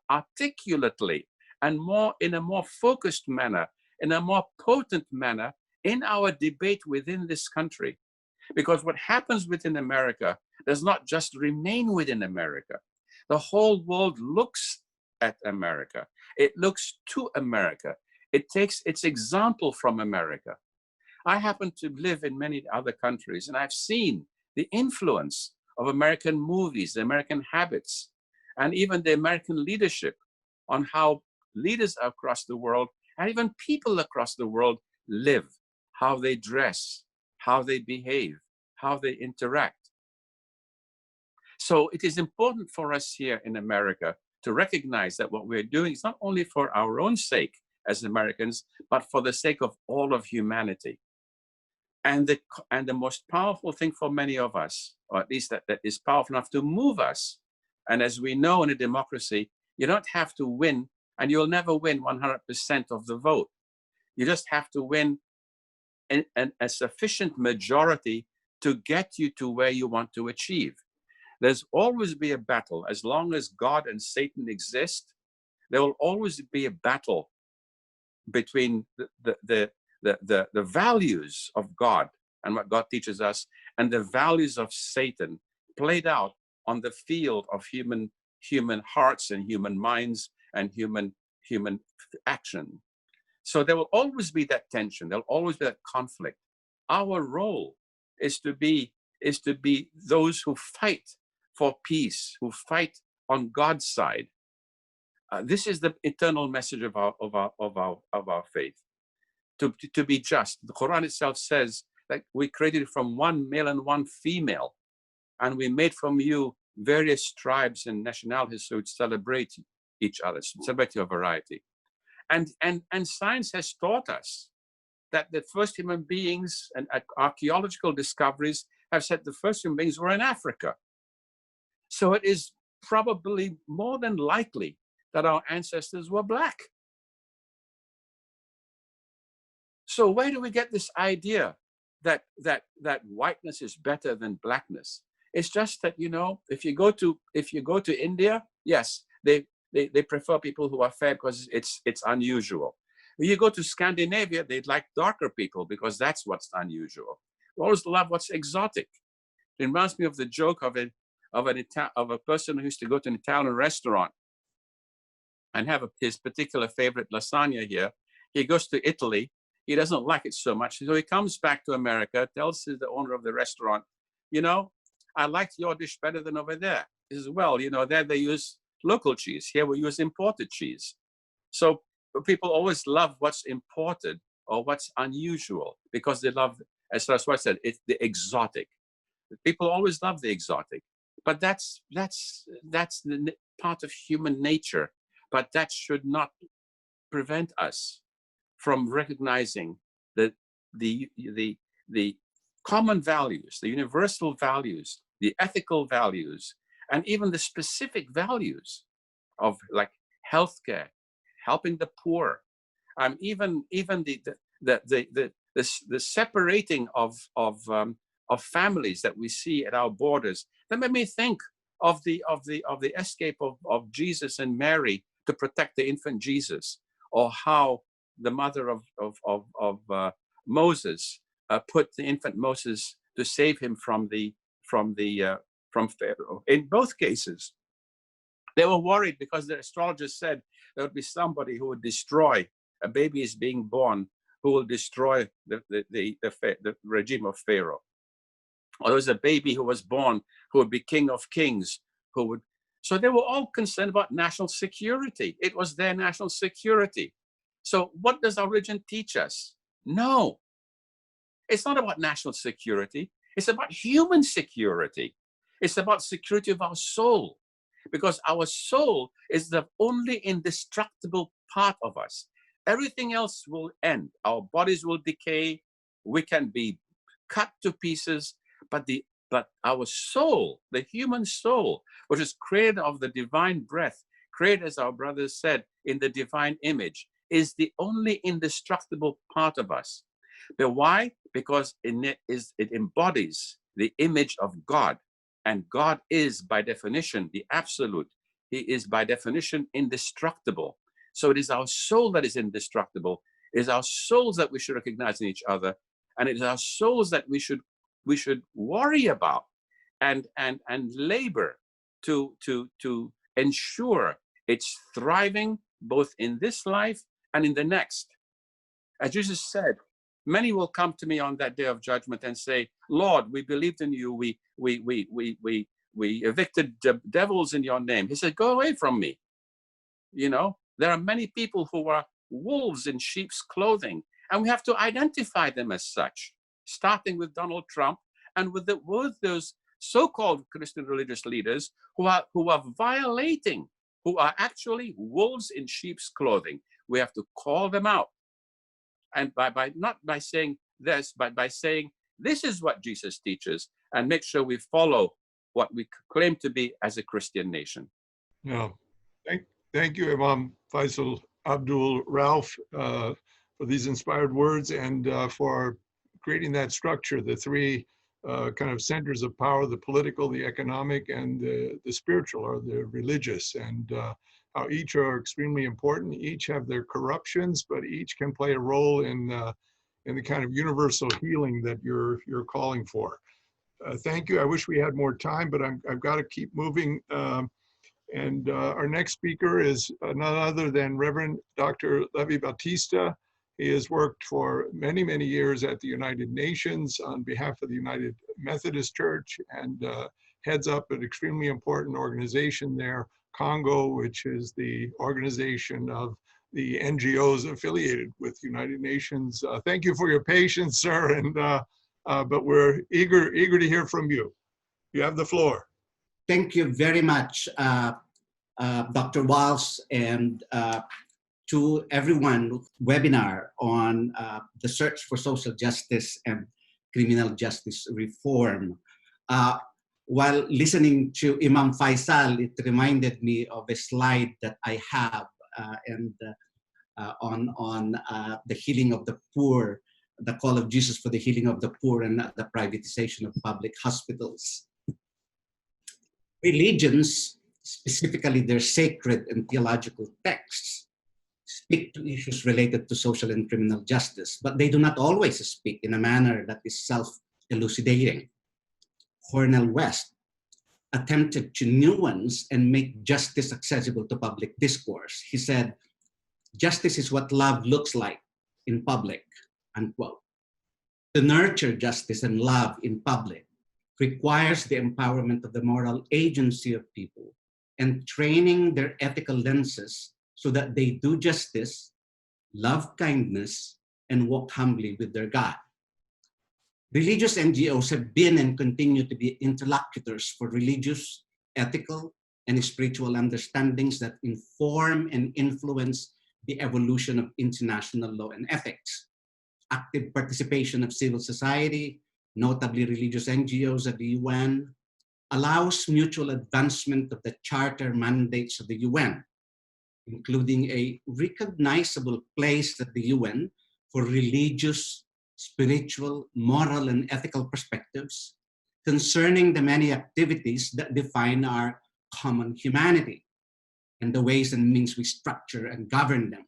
articulately and in a more focused manner, in a more potent manner in our debate within this country. Because what happens within America does not just remain within America. The whole world looks at America. It looks to America. It takes its example from America. I happen to live in many other countries, and I've seen the influence of American movies, the American habits, and even the American leadership on how leaders across the world and even people across the world live, how they dress, how they behave, how they interact. So it is important for us here in America to recognize that what we're doing is not only for our own sake as Americans, but for the sake of all of humanity. And the most powerful thing for many of us, or at least that is powerful enough to move us, and as we know in a democracy, you don't have to win, and you'll never win 100% of the vote. You just have to win a sufficient majority to get you to where you want to achieve. There's always be a battle. As long as God and Satan exist, there will always be a battle between the values of God and what God teaches us and the values of Satan played out on the field of human hearts and human minds and human action. So there will always be that tension. There'll always be that conflict. Our role is to be those who fight for peace, who fight on God's side. This is the eternal message of our faith. To be just. The Quran itself says that we created from one male and one female, and we made from you various tribes and nationalities so it celebrate each other, celebrate your variety. And science has taught us that the first human beings and archaeological discoveries have said the first human beings were in Africa. So it is probably more than likely that our ancestors were Black. So where do we get this idea that whiteness is better than Blackness? It's just that, if you go to India, yes, they prefer people who are fair because it's unusual. When you go to Scandinavia, they'd like darker people because that's what's unusual. We always love what's exotic. It reminds me of the joke of a person who used to go to an Italian restaurant and have his particular favorite lasagna here. He goes to Italy. He doesn't like it so much. So he comes back to America, tells the owner of the restaurant, I liked your dish better than over there. He says, well, there they use local cheese. Here we use imported cheese. So people always love what's imported or what's unusual because they love, as I said, it's the exotic. People always love the exotic, but that's the part of human nature. But that should not prevent us from recognizing that the common values, the universal values, the ethical values, and even the specific values of like healthcare, helping the poor, even the separating of families that we see at our borders. That made me think of the escape of Jesus and Mary to protect the infant Jesus, or how the mother of Moses put the infant Moses to save him from Pharaoh. In both cases, They were worried because the astrologers said there would be somebody who would destroy, a baby is being born, who will destroy the regime of Pharaoh. Or there was a baby who was born who would be king of kings, who would. So they were all concerned about national security. It was their national security. So what does our religion teach us? No, it's not about national security. It's about human security. It's about security of our soul, because our soul is the only indestructible part of us. Everything else will end. Our bodies will decay. We can be cut to pieces, but our soul, the human soul, which is created of the divine breath, created, as our brothers said, in the divine image, is the only indestructible part of us. But why? Because it embodies the image of God. And God is, by definition, the absolute. He is, by definition, indestructible. So it is our soul that is indestructible. It is our souls that we should recognize in each other. And it is our souls that we should worry about and labor to ensure its thriving both in this life and in the next. As Jesus said, many will come to me on that day of judgment and say, Lord, we believed in you. We evicted devils in your name. He said, go away from me. You know, there are many people who are wolves in sheep's clothing, and we have to identify them as such, starting with Donald Trump and with those so-called Christian religious leaders who are violating, who are actually wolves in sheep's clothing. We have to call them out. And not by saying this, but by saying this is what Jesus teaches, and make sure we follow what we claim to be as a Christian nation. Yeah, thank you, Imam, Faisal, Abdul, Rauf, for these inspired words and for creating that structure, the three kind of centers of power: the political, the economic, and the spiritual, or the religious, and how each are extremely important. Each have their corruptions, but each can play a role in the kind of universal healing that you're calling for. Thank you. I wish we had more time, but I've got to keep moving. And our next speaker is none other than Reverend Dr. Levi Bautista. He has worked for many, many years at the United Nations on behalf of the United Methodist Church, and heads up an extremely important organization there, Congo, which is the organization of the NGOs affiliated with the United Nations. Thank you for your patience, sir, and but we're eager to hear from you. You have the floor. Thank you very much, Dr. Walsh, and to everyone webinar on the search for social justice and criminal justice reform. While listening to Imam Faisal, it reminded me of a slide that I have on the healing of the poor, the call of Jesus for the healing of the poor, and the privatization of public hospitals. Religions, specifically their sacred and theological texts, speak to issues related to social and criminal justice, but they do not always speak in a manner that is self-elucidating. Cornel West attempted to nuance and make justice accessible to public discourse. He said, "Justice is what love looks like in public," unquote. To nurture justice and love in public requires the empowerment of the moral agency of people and training their ethical lenses so that they do justice, love kindness, and walk humbly with their God. Religious NGOs have been and continue to be interlocutors for religious, ethical, and spiritual understandings that inform and influence the evolution of international law and ethics. Active participation of civil society, notably religious NGOs at the UN, allows mutual advancement of the charter mandates of the UN, including a recognizable place at the UN for religious, spiritual, moral, and ethical perspectives concerning the many activities that define our common humanity and the ways and means we structure and govern them.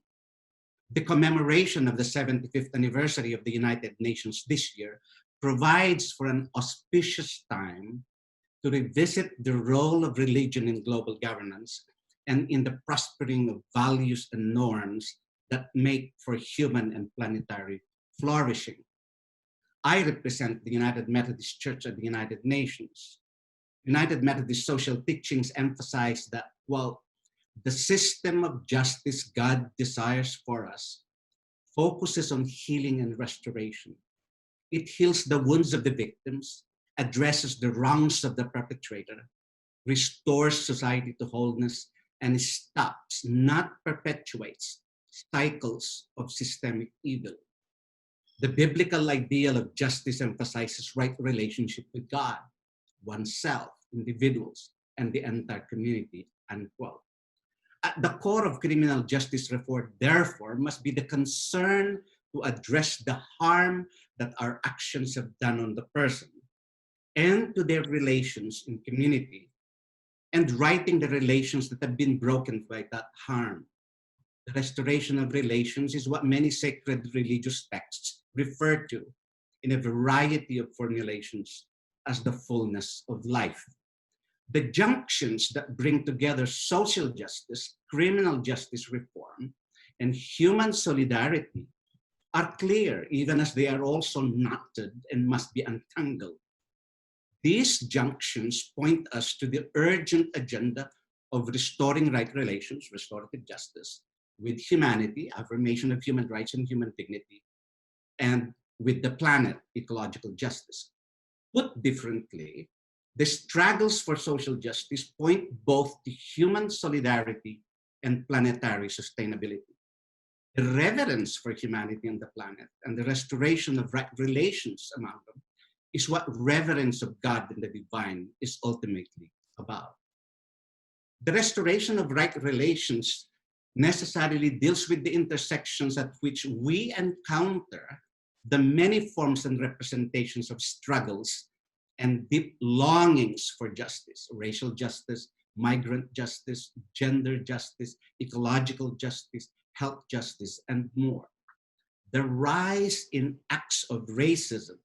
The commemoration of the 75th anniversary of the United Nations this year provides for an auspicious time to revisit the role of religion in global governance and in the prospering of values and norms that make for human and planetary flourishing. I represent the United Methodist Church of the United Nations. United Methodist social teachings emphasize that, well, the system of justice God desires for us focuses on healing and restoration. It heals the wounds of the victims, addresses the wrongs of the perpetrator, restores society to wholeness, and stops, not perpetuates, cycles of systemic evil. The biblical ideal of justice emphasizes right relationship with God, oneself, individuals, and the entire community, unquote. At the core of criminal justice reform, therefore, must be the concern to address the harm that our actions have done on the person and to their relations in community, and righting the relations that have been broken by that harm. The restoration of relations is what many sacred religious texts refer to in a variety of formulations as the fullness of life. The junctions that bring together social justice, criminal justice reform, and human solidarity are clear, even as they are also knotted and must be untangled. These junctions point us to the urgent agenda of restoring right relations, restorative justice, with humanity, affirmation of human rights and human dignity, and with the planet, ecological justice. Put differently, the struggles for social justice point both to human solidarity and planetary sustainability. The reverence for humanity and the planet and the restoration of right relations among them is what reverence of God and the divine is ultimately about. The restoration of right relations necessarily deals with the intersections at which we encounter the many forms and representations of struggles and deep longings for justice, racial justice, migrant justice, gender justice, ecological justice, health justice, and more. The rise in acts of racism,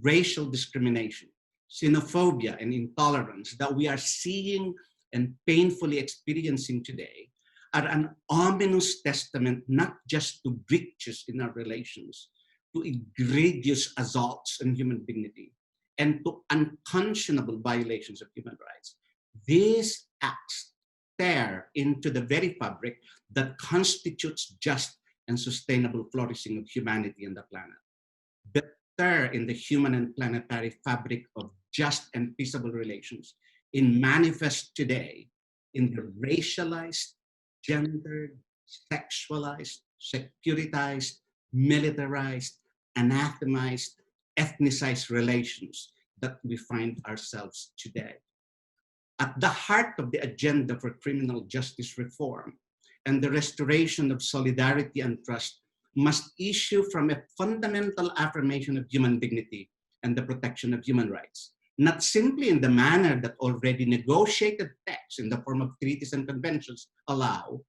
racial discrimination, xenophobia, and intolerance that we are seeing and painfully experiencing today are an ominous testament not just to breaches in our relations, to egregious assaults on human dignity, and to unconscionable violations of human rights. These acts tear into the very fabric that constitutes just and sustainable flourishing of humanity and the planet. The tear in the human and planetary fabric of just and peaceable relations in manifest today in the racialized, gendered, sexualized, securitized, militarized, anathemized, ethnicized relations that we find ourselves today. At the heart of the agenda for criminal justice reform and the restoration of solidarity and trust must issue from a fundamental affirmation of human dignity and the protection of human rights, not simply in the manner that already negotiated texts in the form of treaties and conventions allow,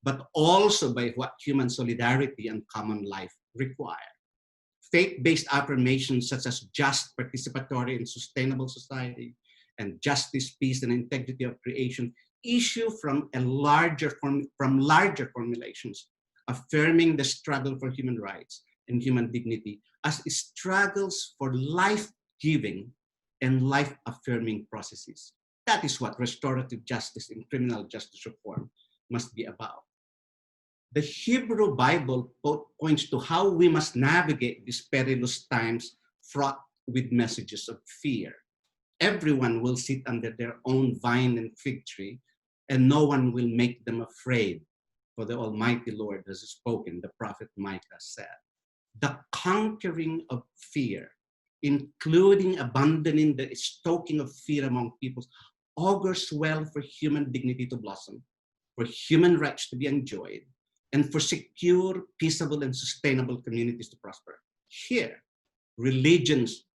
but also by what human solidarity and common life require. Faith-based affirmations such as just, participatory, and sustainable society, and justice, peace, and integrity of creation issue from larger formulations, affirming the struggle for human rights and human dignity as struggles for life-giving and life-affirming processes. That is what restorative justice in criminal justice reform must be about. The Hebrew Bible points to how we must navigate these perilous times fraught with messages of fear. Everyone will sit under their own vine and fig tree, and no one will make them afraid, for the Almighty Lord has spoken, the prophet Micah said. The conquering of fear, including abandoning the stoking of fear among peoples, augurs well for human dignity to blossom, for human rights to be enjoyed, and for secure, peaceable, and sustainable communities to prosper. Here, religions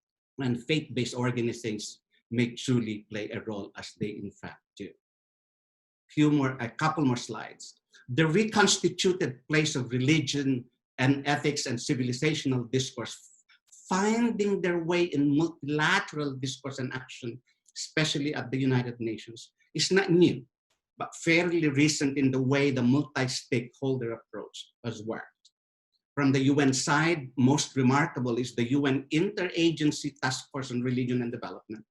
and faith-based organizations may truly play a role, as they in fact do. A couple more slides. The reconstituted place of religion and ethics and civilizational discourse finding their way in multilateral discourse and action, especially at the United Nations, is not new. but fairly recent in the way the multi-stakeholder approach has worked. From the UN side, most remarkable is the UN Interagency Task Force on Religion and Development,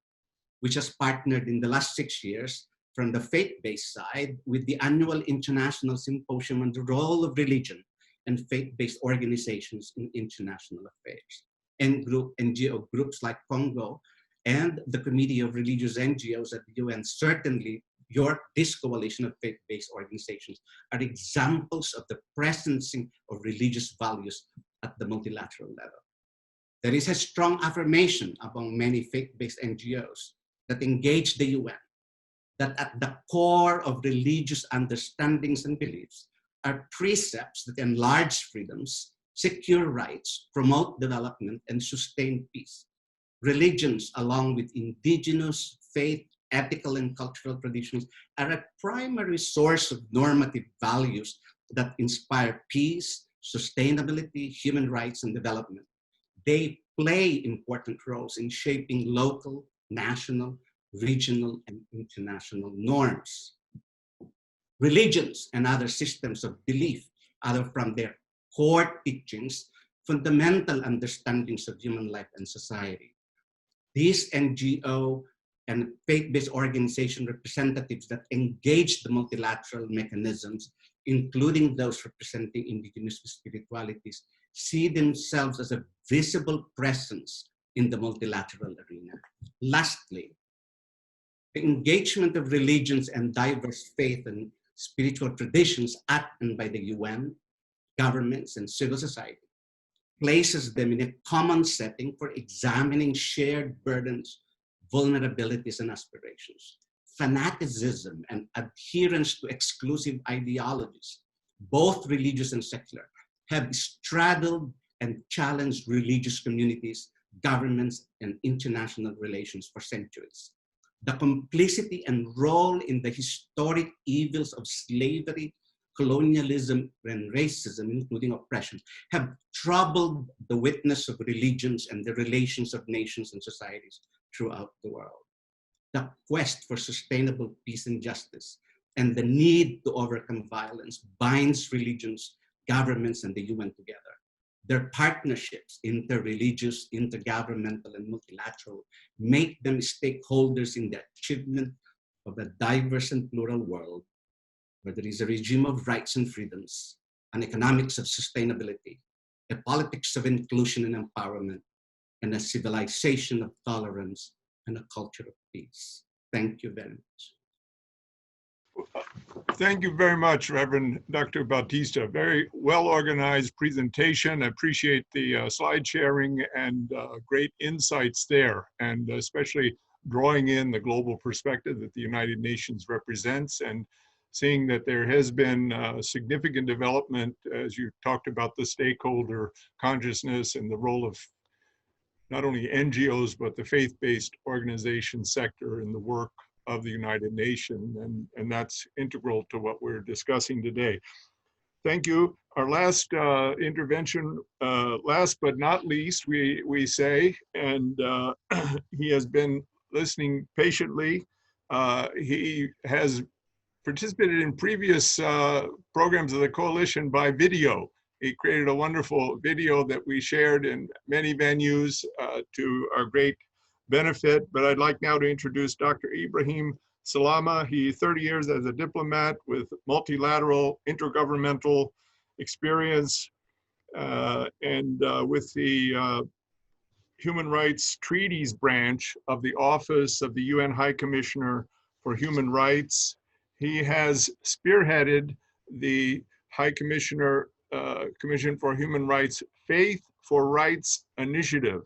which has partnered in the last 6 years from the faith-based side with the annual International Symposium on the Role of Religion and Faith-Based Organizations in International Affairs. NGO groups like Congo and the Committee of Religious NGOs at the UN, certainly this coalition of faith-based organizations, are examples of the presence of religious values at the multilateral level. There is a strong affirmation among many faith-based NGOs that engage the UN that at the core of religious understandings and beliefs are precepts that enlarge freedoms, secure rights, promote development, and sustain peace. Religions, along with indigenous faith, ethical, and cultural traditions, are a primary source of normative values that inspire peace, sustainability, human rights, and development. They play important roles in shaping local, national, regional, and international norms. Religions and other systems of belief are from their core teachings, fundamental understandings of human life and society. These NGO and faith-based organization representatives that engage the multilateral mechanisms, including those representing indigenous spiritualities, see themselves as a visible presence in the multilateral arena. Lastly, the engagement of religions and diverse faith and spiritual traditions at and by the UN, governments, and civil society places them in a common setting for examining shared burdens, vulnerabilities, and aspirations. Fanaticism and adherence to exclusive ideologies, both religious and secular, have straddled and challenged religious communities, governments, and international relations for centuries. The complicity and role in the historic evils of slavery, colonialism, and racism, including oppression, have troubled the witness of religions and the relations of nations and societies throughout the world. The quest for sustainable peace and justice and the need to overcome violence binds religions, governments, and the UN together. Their partnerships, interreligious, intergovernmental, and multilateral, make them stakeholders in the achievement of a diverse and plural world where there is a regime of rights and freedoms, an economics of sustainability, a politics of inclusion and empowerment, and a civilization of tolerance and a culture of peace. Thank you very much. Thank you very much, Reverend Dr. Bautista. Very well-organized presentation. I appreciate the slide sharing and great insights there, and especially drawing in the global perspective that the United Nations represents and seeing that there has been significant development as you talked about the stakeholder consciousness and the role of not only NGOs, but the faith-based organization sector in the work of the United Nations, and that's integral to what we're discussing today. Thank you. Our last intervention, last but not least, we say, and he has been listening patiently. He has participated in previous programs of the coalition by video. He created a wonderful video that we shared in many venues to our great benefit, but I'd like now to introduce Dr. Ibrahim Salama. He 30 years as a diplomat with multilateral intergovernmental experience and with the Human Rights Treaties branch of the Office of the UN High Commissioner for Human Rights. He has spearheaded the High Commissioner Commission for Human Rights Faith for Rights initiative.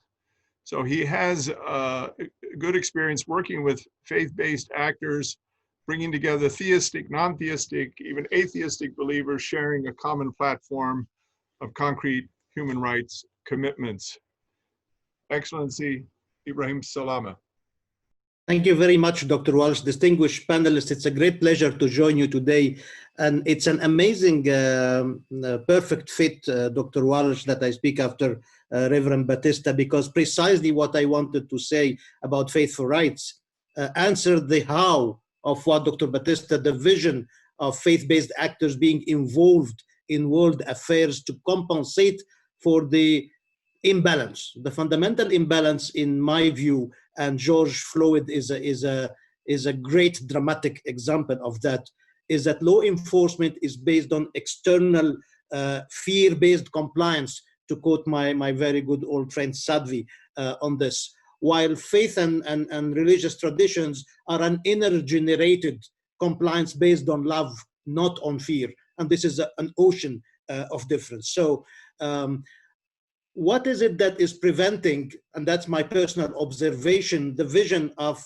So he has good experience working with faith-based actors, bringing together theistic, non-theistic, even atheistic believers, sharing a common platform of concrete human rights commitments. Excellency Ibrahim Salama. Thank you very much, Dr. Walsh. Distinguished panelists, it's a great pleasure to join you today. And it's an amazing, perfect fit, Dr. Walsh, that I speak after Reverend Bautista, because precisely what I wanted to say about faith for rights answered the how of what Dr. Batista, the vision of faith-based actors being involved in world affairs to compensate for the imbalance, the fundamental imbalance in my view, and George Floyd is a great dramatic example of that, is that law enforcement is based on external fear-based compliance, to quote my very good old friend Sadmi on this, while faith and religious traditions are an inner-generated compliance based on love, not on fear. And this is an ocean of difference. So what is it that is preventing, and that's my personal observation, the vision of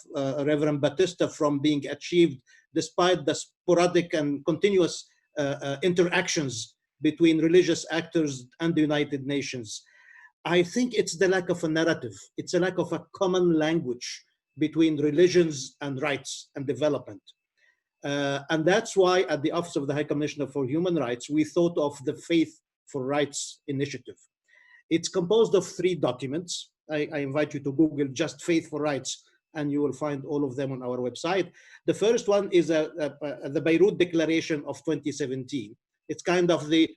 Reverend Batista from being achieved despite the sporadic and continuous interactions between religious actors and the United Nations? I think it's the lack of a narrative. It's a lack of a common language between religions and rights and development. And that's why at the Office of the High Commissioner for Human Rights, we thought of the Faith for Rights initiative. It's composed of 3 documents. I invite you to Google just Faith for Rights, and you will find all of them on our website. The first one is the Beirut Declaration of 2017. It's kind of the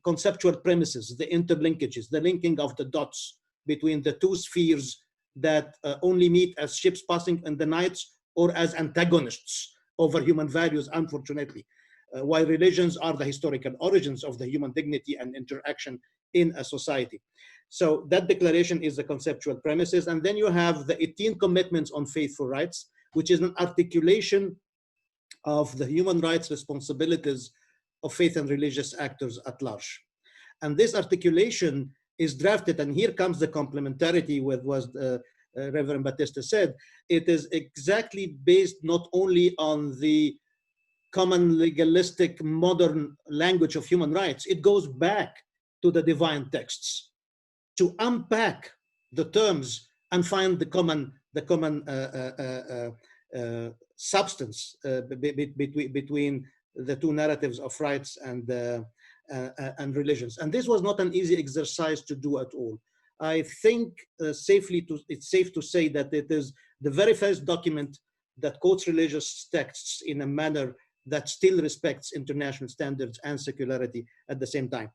conceptual premises, the interlinkages, the linking of the dots between the 2 spheres that only meet as ships passing in the nights or as antagonists over human values, unfortunately, while religions are the historical origins of the human dignity and interaction in a society. So that declaration is the conceptual premises. And then you have the 18 commitments on faith for rights, which is an articulation of the human rights responsibilities of faith and religious actors at large. And this articulation is drafted, and here comes the complementarity with what Reverend Batista said. It is exactly based not only on the common legalistic modern language of human rights, it goes back to the divine texts to unpack the terms and find the common substance between the 2 narratives of rights and religions. And this was not an easy exercise to do at all. I think it's safe to say that it is the very first document that quotes religious texts in a manner that still respects international standards and secularity at the same time.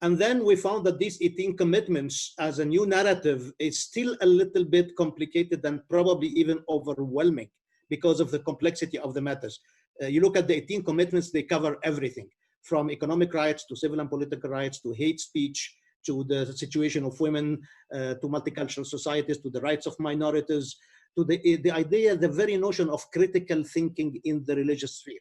And then we found that these 18 commitments as a new narrative is still a little bit complicated and probably even overwhelming because of the complexity of the matters. You look at the 18 commitments, they cover everything from economic rights to civil and political rights to hate speech, to the situation of women, to multicultural societies, to the rights of minorities, to the idea, the very notion of critical thinking in the religious sphere.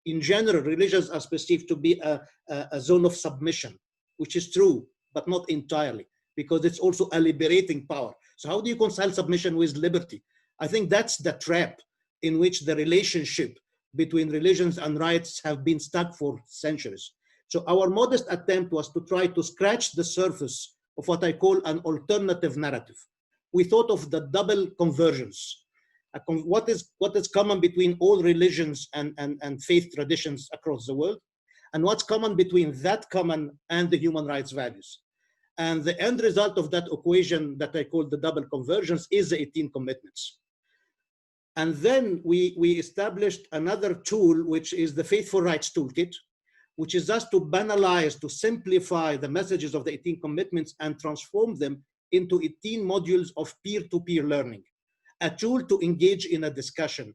In general, religions are perceived to be a zone of submission, which is true, but not entirely, because it's also a liberating power. So how do you reconcile submission with liberty? I think that's the trap in which the relationship between religions and rights have been stuck for centuries. So our modest attempt was to try to scratch the surface of what I call an alternative narrative. We thought of the double convergence. What is common between all religions and faith traditions across the world, and what's common between that common and the human rights values. And the end result of that equation that I call the double convergence is the 18 commitments. And then we established another tool, which is the Faith for Rights Toolkit, which is just to banalize, to simplify the messages of the 18 commitments and transform them into 18 modules of peer-to-peer learning, a tool to engage in a discussion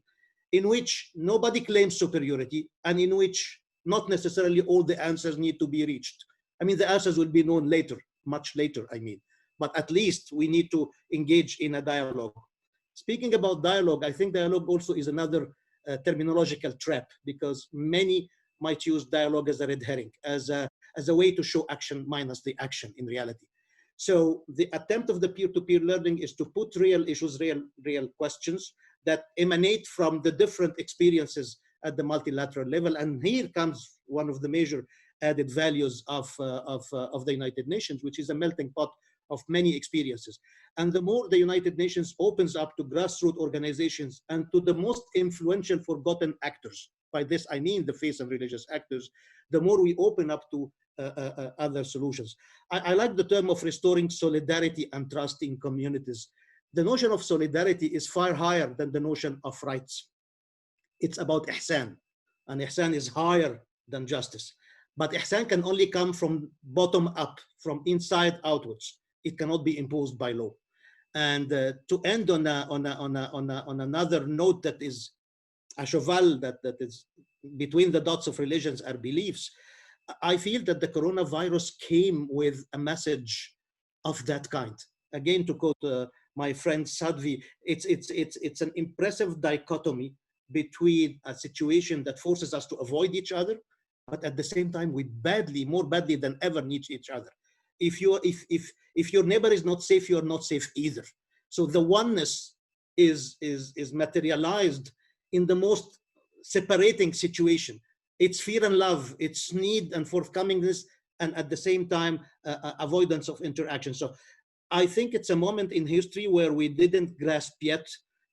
in which nobody claims superiority and in which not necessarily all the answers need to be reached. I mean, the answers will be known later, much later, I mean, but at least we need to engage in a dialogue. Speaking about dialogue, I think dialogue also is another terminological trap, because many might use dialogue as a red herring, as a way to show action minus the action in reality. So the attempt of the peer-to-peer learning is to put real issues, real questions that emanate from the different experiences at the multilateral level. And here comes one of the major added values of the United Nations, which is a melting pot of many experiences. And the more the United Nations opens up to grassroots organizations and to the most influential forgotten actors, by this I mean the faith and religious actors, the more we open up to other solutions. I like the term of restoring solidarity and trust in communities. The notion of solidarity is far higher than the notion of rights. it's about ihsan. And ihsan is higher than justice. But ihsan can only come from bottom up, from inside outwards. It cannot be imposed by law. And to end on another note that is a cheval that is between the dots of religions and beliefs, I feel that the coronavirus came with a message of that kind. Again, to quote my friend Sadmi, it's an impressive dichotomy between a situation that forces us to avoid each other, but at the same time we more badly than ever need each other. If your neighbor is not safe, you're not safe either. So the oneness is materialized in the most separating situation. It's fear and love, it's need and forthcomingness, and at the same time, avoidance of interaction. So I think it's a moment in history where we didn't grasp yet.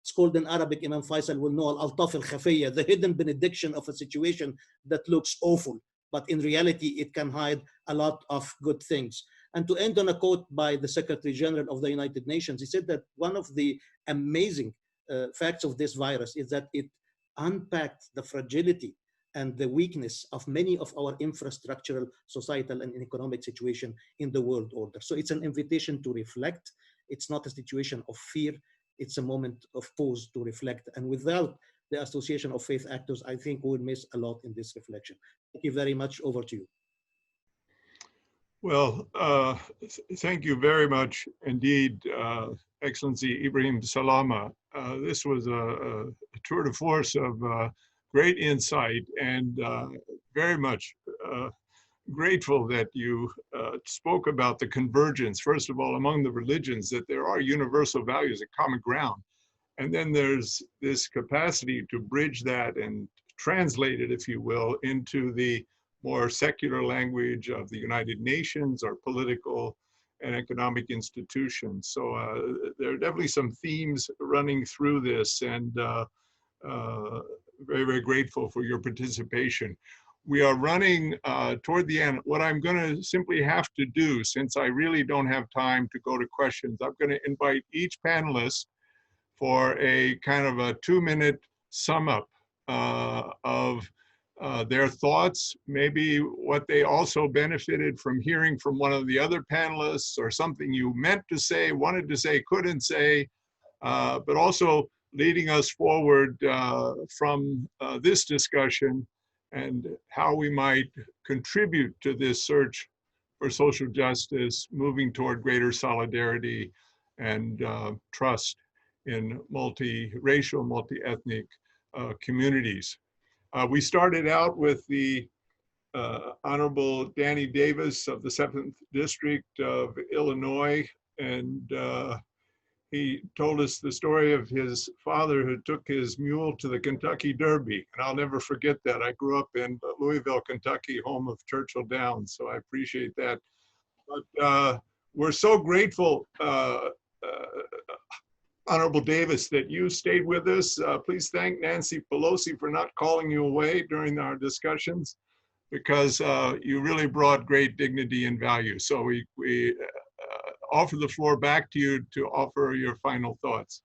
It's called in Arabic, Imam Faisal will know, al-altaf al-khafiyya, the hidden benediction of a situation that looks awful, but in reality, it can hide a lot of good things. And to end on a quote by the Secretary General of the United Nations, he said that one of the amazing facts of this virus is that it unpacked the fragility and the weakness of many of our infrastructural, societal, and economic situation in the world order. So it's an invitation to reflect. It's not a situation of fear. It's a moment of pause to reflect. And without the association of faith actors, I think we would miss a lot in this reflection. Thank you very much. Over to you. Well, thank you very much indeed, Excellency Ibrahim Salama. This was a tour de force of great insight, and very much grateful that you spoke about the convergence, first of all, among the religions, that there are universal values, a common ground. And then there's this capacity to bridge that and translate it, if you will, into the more secular language of the United Nations or political and economic institutions. So there are definitely some themes running through this, and very, very grateful for your participation. We are running toward the end. What I'm going to simply have to do, since I really don't have time to go to questions, I'm going to invite each panelist for a kind of a 2-minute sum up of their thoughts, maybe what they also benefited from hearing from one of the other panelists, or something you meant to say, wanted to say, couldn't say, but also leading us forward from this discussion and how we might contribute to this search for social justice, moving toward greater solidarity and trust in multi-racial, multi-ethnic communities. We started out with the Honorable Danny Davis of the 7th District of Illinois, and he told us the story of his father who took his mule to the Kentucky Derby. And I'll never forget that. I grew up in Louisville, Kentucky, home of Churchill Downs, so I appreciate that. But we're so grateful, Honorable Davis, that you stayed with us. Please thank Nancy Pelosi for not calling you away during our discussions, because you really brought great dignity and value. So we offer the floor back to you to offer your final thoughts.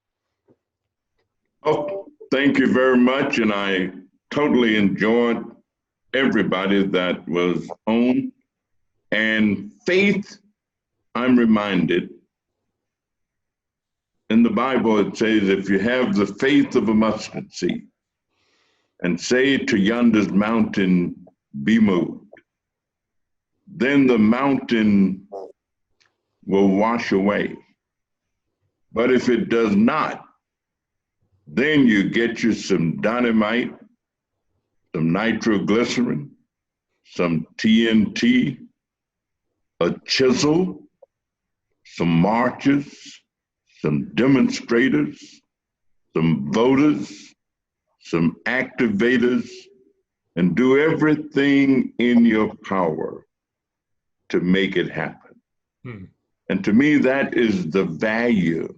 Oh, thank you very much. And I totally enjoyed everybody that was on. And faith, I'm reminded, in the Bible, it says, if you have the faith of a mustard seed and say to yonder mountain, be moved, then the mountain will wash away. But if it does not, then you get you some dynamite, some nitroglycerin, some TNT, a chisel, some marchers, some demonstrators, some voters, some activators, and do everything in your power to make it happen. And to me, that is the value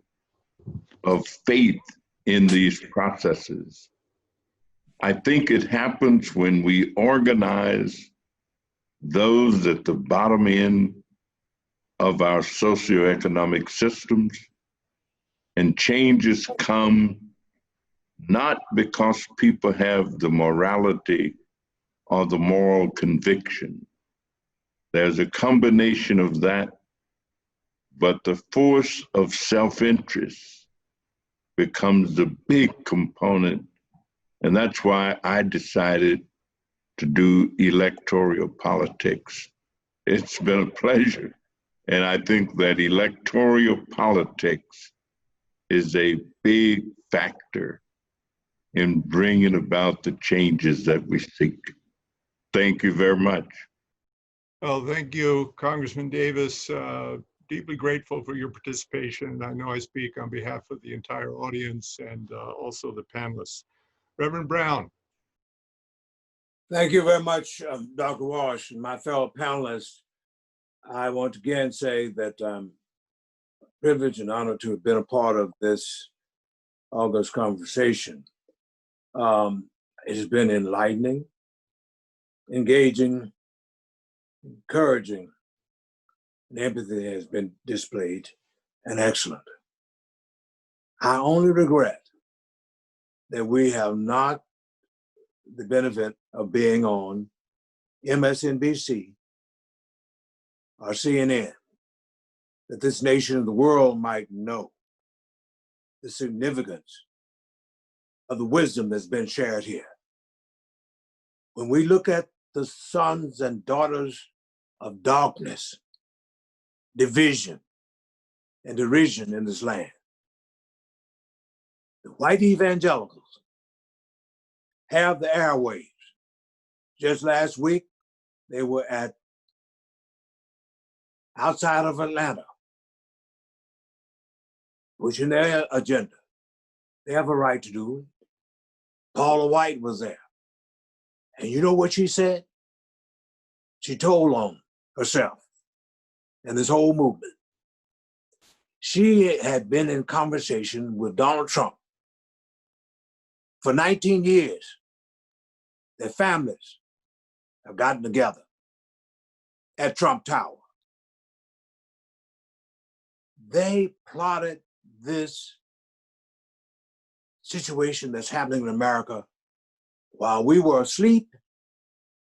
of faith in these processes. I think it happens when we organize those at the bottom end of our socioeconomic systems, and changes come not because people have the morality or the moral conviction. There's a combination of that, but the force of self-interest becomes the big component. And that's why I decided to do electoral politics. It's been a pleasure. And I think that electoral politics is a big factor in bringing about the changes that we seek. Thank you very much. Well, thank you, Congressman Davis. Deeply grateful for your participation. I know I speak on behalf of the entire audience and also the panelists. Reverend Brown. Thank you very much, Dr. Walsh and my fellow panelists. I want to again say that I'm privileged and honored to have been a part of this August conversation. It has been enlightening, engaging, encouraging, and empathy has been displayed, and excellent. I only regret that we have not the benefit of being on MSNBC or CNN, that this nation and the world might know the significance of the wisdom that's been shared here. When we look at the sons and daughters of darkness, division, and derision in this land, the white evangelicals have the airwaves. Just last week, they were outside of Atlanta, pushing their agenda. They have a right to do it. Paula White was there. And you know what she said? She told on herself and this whole movement. She had been in conversation with Donald Trump for 19 years. Their families have gotten together at Trump Tower. They plotted this situation that's happening in America while we were asleep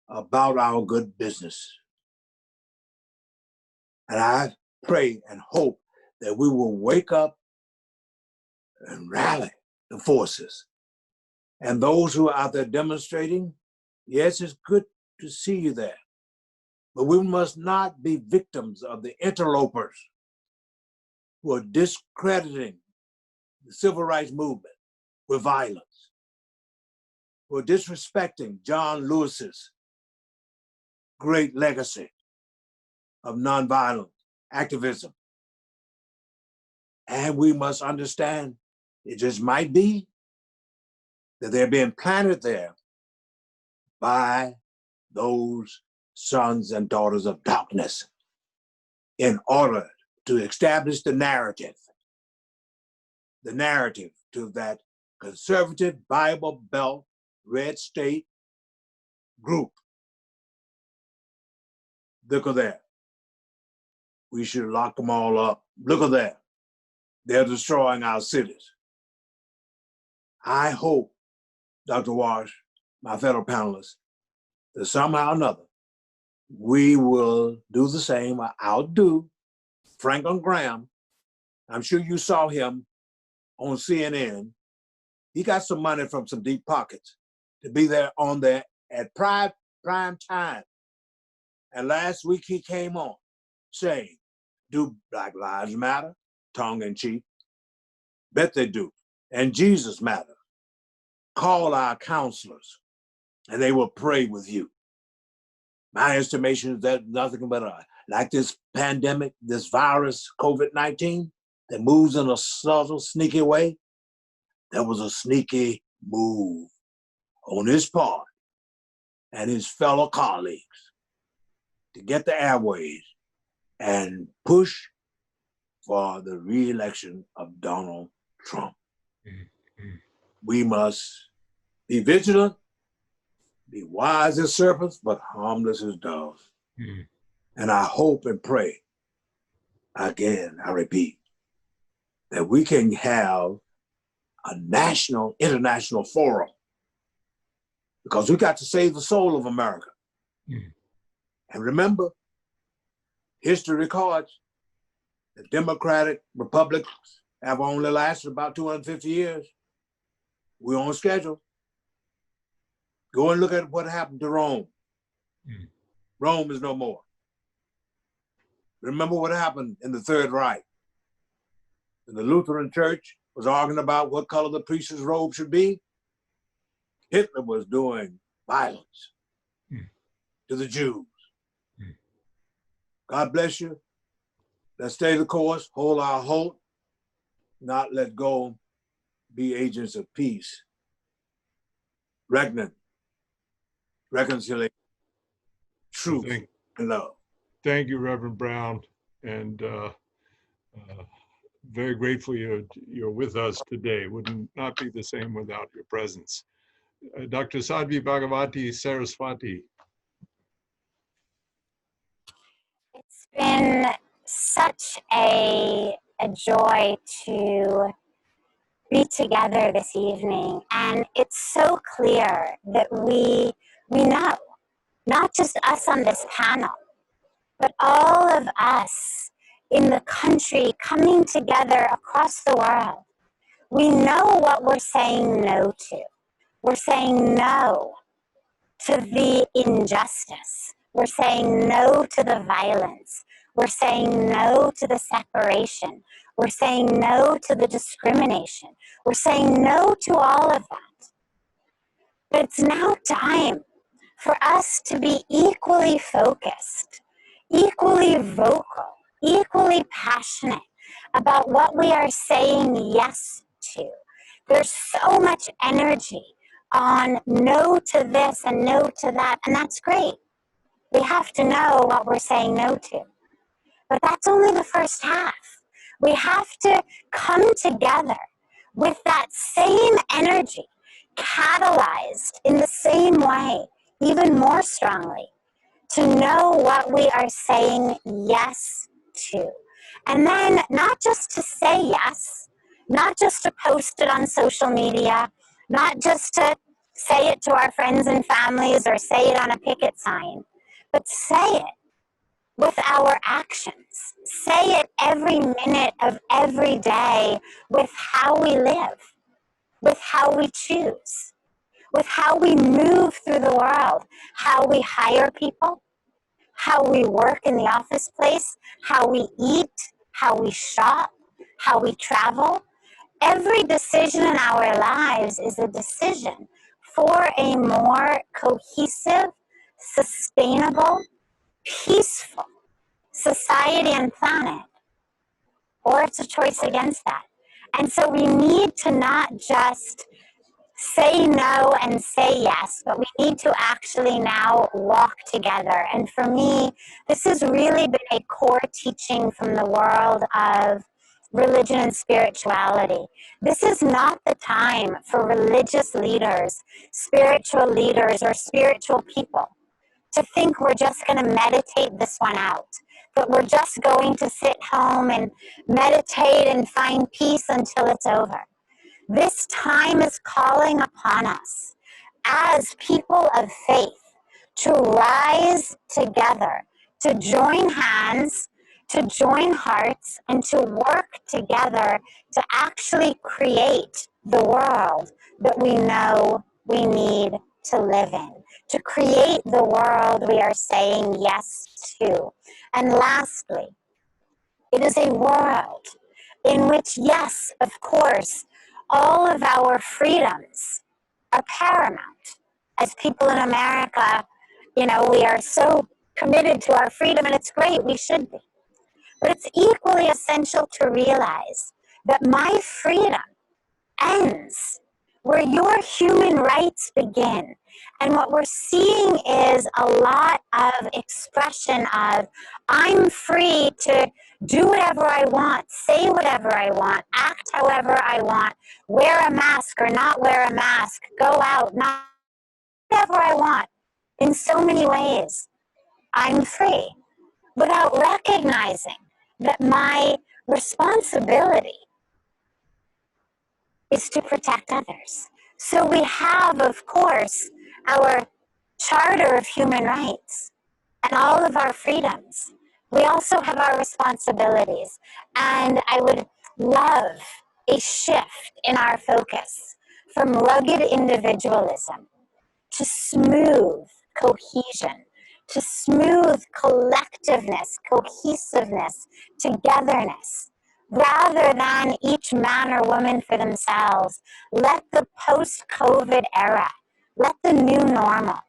about our good business. And I pray and hope that we will wake up and rally the forces. And those who are out there demonstrating, yes, it's good to see you there, but we must not be victims of the interlopers who are discrediting the civil rights movement with violence, who are disrespecting John Lewis's great legacy of nonviolent activism. And we must understand it just might be that they're being planted there by those sons and daughters of darkness in order to establish the narrative to that conservative Bible Belt red state group. Look at that. We should lock them all up. Look at that. They're destroying our cities. I hope, Dr. Walsh, my fellow panelists, that somehow or another, we will do the same or outdo Franklin Graham. I'm sure you saw him on CNN. He got some money from some deep pockets to be there on there at prime time. And last week he came on saying, do Black Lives Matter? Tongue in cheek. Bet they do. And Jesus matter. Call our counselors and they will pray with you. My estimation is that nothing but like this pandemic, this virus, COVID-19, that moves in a subtle, sneaky way. There was a sneaky move on his part and his fellow colleagues to get the airways and push for the re-election of Donald Trump. Mm-hmm. We must be vigilant, be wise as serpents, but harmless as doves. Mm-hmm. And I hope and pray, again, I repeat, that we can have a national, international forum, because we got to save the soul of America. And remember, history records that democratic republics have only lasted about 250 years. We're on schedule. Go and look at what happened to Rome. Rome is no more. Remember what happened in the Third Reich. And the Lutheran Church was arguing about what color the priest's robe should be. Hitler was doing violence to the Jews. God bless you. Let's stay the course, hold our hope, not let go, be agents of peace. Reckoning, reconciliation, truth, and love. Thank you, Reverend Brown, and very grateful you're with us today. Would not be the same without your presence. Dr. Sadmi Bhagavati Saraswati. It's been such a joy to be together this evening, and it's so clear that we know, not just us on this panel, but all of us in the country coming together across the world. We know what we're saying no to. We're saying no to the injustice. We're saying no to the violence. We're saying no to the separation. We're saying no to the discrimination. We're saying no to all of that. But it's now time for us to be equally focused, equally vocal, equally passionate about what we are saying yes to. There's so much energy on no to this and no to that, and that's great. We have to know what we're saying no to. But that's only the first half. We have to come together with that same energy, catalyzed in the same way, even more strongly, to know what we are saying yes to. And then not just to say yes, not just to post it on social media, not just to say it to our friends and families or say it on a picket sign, but say it with our actions. Say it every minute of every day with how we live, with how we choose, with how we move through the world, how we hire people, how we work in the office place, how we eat, how we shop, how we travel. Every decision in our lives is a decision for a more cohesive, sustainable, peaceful society and planet, or it's a choice against that. And so we need to not just say no and say yes, but we need to actually now walk together. And for me, this has really been a core teaching from the world of religion and spirituality. This is not the time for religious leaders, spiritual leaders, or spiritual people to think we're just going to meditate this one out, that we're just going to sit home and meditate and find peace until it's over. This time is calling upon us as people of faith to rise together, to join hands, to join hearts, and to work together to actually create the world that we know we need to live in, to create the world we are saying yes to. And lastly, it is a world in which, yes, of course, all of our freedoms are paramount. As people in America, we are so committed to our freedom, and it's great, we should be. But it's equally essential to realize that my freedom ends where your human rights begin. And what we're seeing is a lot of expression of, I'm free to do whatever I want, say whatever I want, act however I want, wear a mask or not wear a mask, go out, not whatever I want. In so many ways, I'm free, without recognizing that my responsibility is to protect others. So we have, of course, our Charter of Human Rights and all of our freedoms. We also have our responsibilities. And I would love a shift in our focus from rugged individualism to smooth cohesion, to smooth collectiveness, cohesiveness, togetherness, rather than each man or woman for themselves. Let the post-COVID era, let the new normal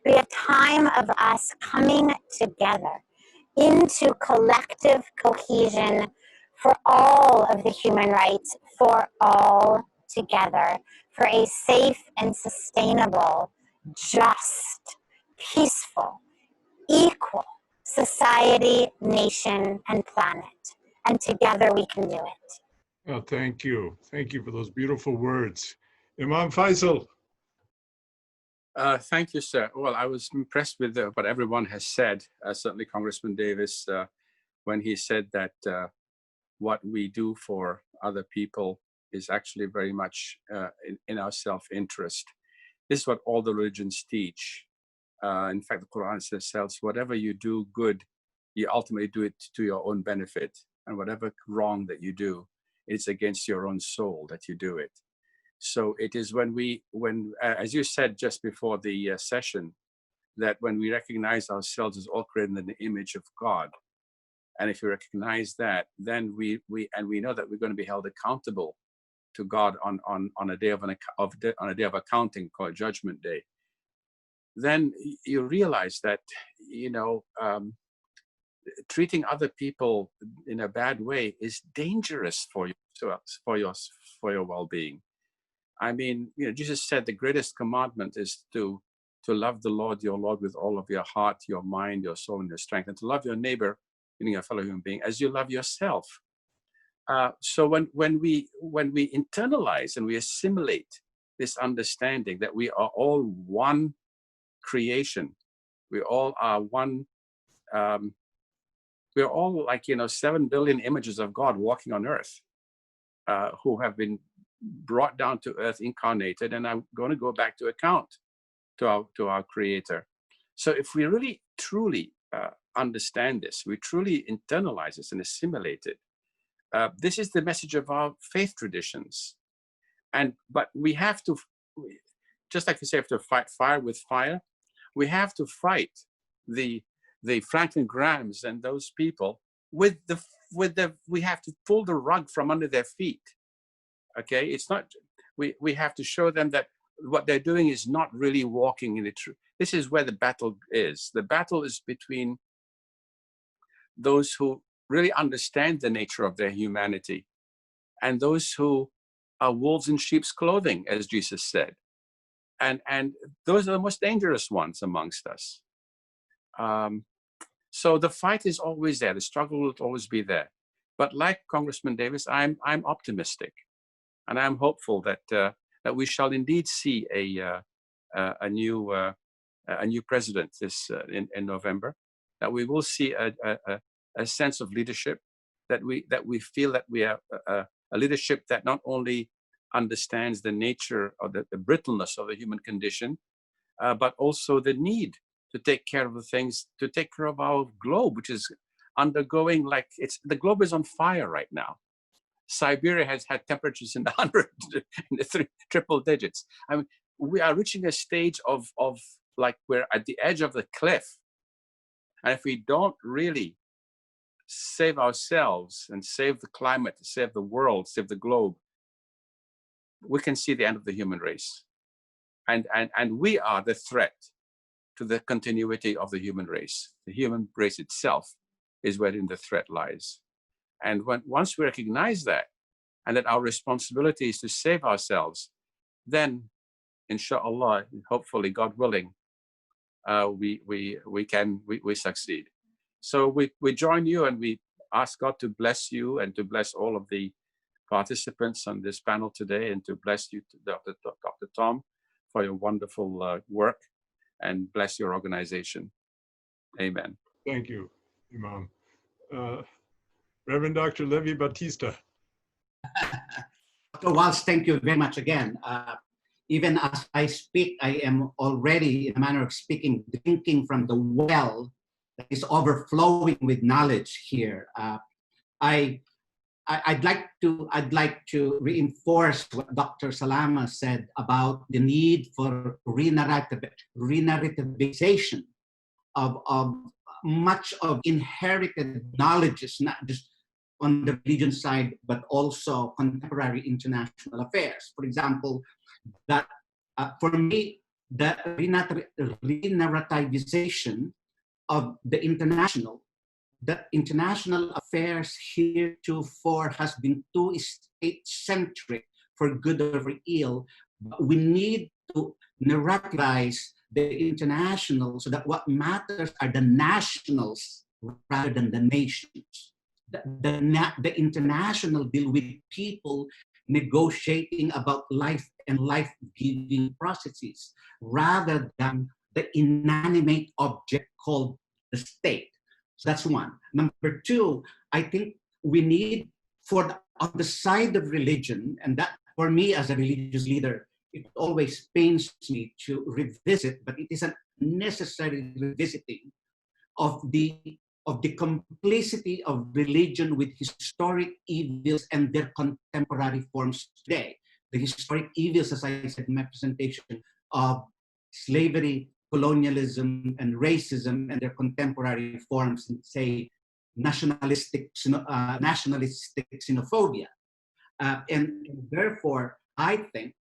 be a time of us coming together into collective cohesion for all of the human rights, for all together, for a safe and sustainable, just, peaceful, equal society, nation, and planet. And together we can do it. Well, thank you. Thank you for those beautiful words. Imam Faisal. Thank you, sir. Well, I was impressed with what everyone has said, certainly Congressman Davis, when he said that what we do for other people is actually very much in our self-interest. This is what all the religions teach. In fact, the Quran says, whatever you do good, you ultimately do it to your own benefit. And whatever wrong that you do, it's against your own soul that you do it. So it is when as you said just before the session, that when we recognize ourselves as all created in the image of God, and if we recognize that, then we know that we're going to be held accountable to God on a day on a day of accounting called Judgment Day. Then you realize that treating other people in a bad way is dangerous for your well-being. I mean, Jesus said the greatest commandment is to love the Lord your Lord with all of your heart, your mind, your soul, and your strength, and to love your neighbor, meaning your fellow human being, as you love yourself. So when we internalize and we assimilate this understanding that we are all one creation, we all are one. We're all like 7 billion images of God walking on earth, who have been brought down to earth, incarnated, and are going to go back to account to our Creator. So if we really truly understand this, we truly internalize this and assimilate it. This is the message of our faith traditions, but we have to, just like you say, have to fight fire with fire. We have to fight the Franklin Grahams and those people we have to pull the rug from under their feet. Okay, it's not, we have to show them that what they're doing is not really walking in the truth. This is where the battle is. The battle is between those who really understand the nature of their humanity and those who are wolves in sheep's clothing, as Jesus said. And those are the most dangerous ones amongst us. So the fight is always there. The struggle will always be there. But like Congressman Davis, I'm optimistic, and I'm hopeful that that we shall indeed see a new president in November. That we will see a sense of leadership. That we feel that we are a leadership that not only understands the nature of the brittleness of the human condition, but also the need to take care of the things, to take care of our globe, which is undergoing, the globe is on fire right now. Siberia has had temperatures in the triple digits. I mean, we are reaching a stage of we're at the edge of the cliff. And if we don't really save ourselves and save the climate, save the world, save the globe, we can see the end of the human race. And we are the threat to the continuity of the human race. The human race itself is wherein the threat lies. And once we recognize that, and that our responsibility is to save ourselves, then, inshallah, hopefully, God willing, we succeed. So we join you, and we ask God to bless you and to bless all of the participants on this panel today, and to bless you, Dr. Tom, for your wonderful work, and bless your organization. Amen. Thank you, Imam. Reverend Dr. Levi Batista. Dr. Walsh, thank you very much again. Even as I speak, I am already, in a manner of speaking, drinking from the well that is overflowing with knowledge here. I'd like to reinforce what Dr. Salama said about the need for re-narrativization of much of inherited knowledges, not just on the religion side, but also contemporary international affairs. For example, that for me, the re-narrativization of the international affairs heretofore has been too state-centric for good or for ill. But we need to narrativize the international so that what matters are the nationals rather than the nations. The international deal with people negotiating about life and life-giving processes rather than the inanimate object called the state. So that's one. Number two, I think we need on the side of religion, and that for me as a religious leader, it always pains me to revisit, but it is a necessary revisiting of the complicity of religion with historic evils and their contemporary forms today. The historic evils, as I said in my presentation, of slavery, colonialism, and racism and their contemporary forms, say, nationalistic xenophobia. And therefore, I think,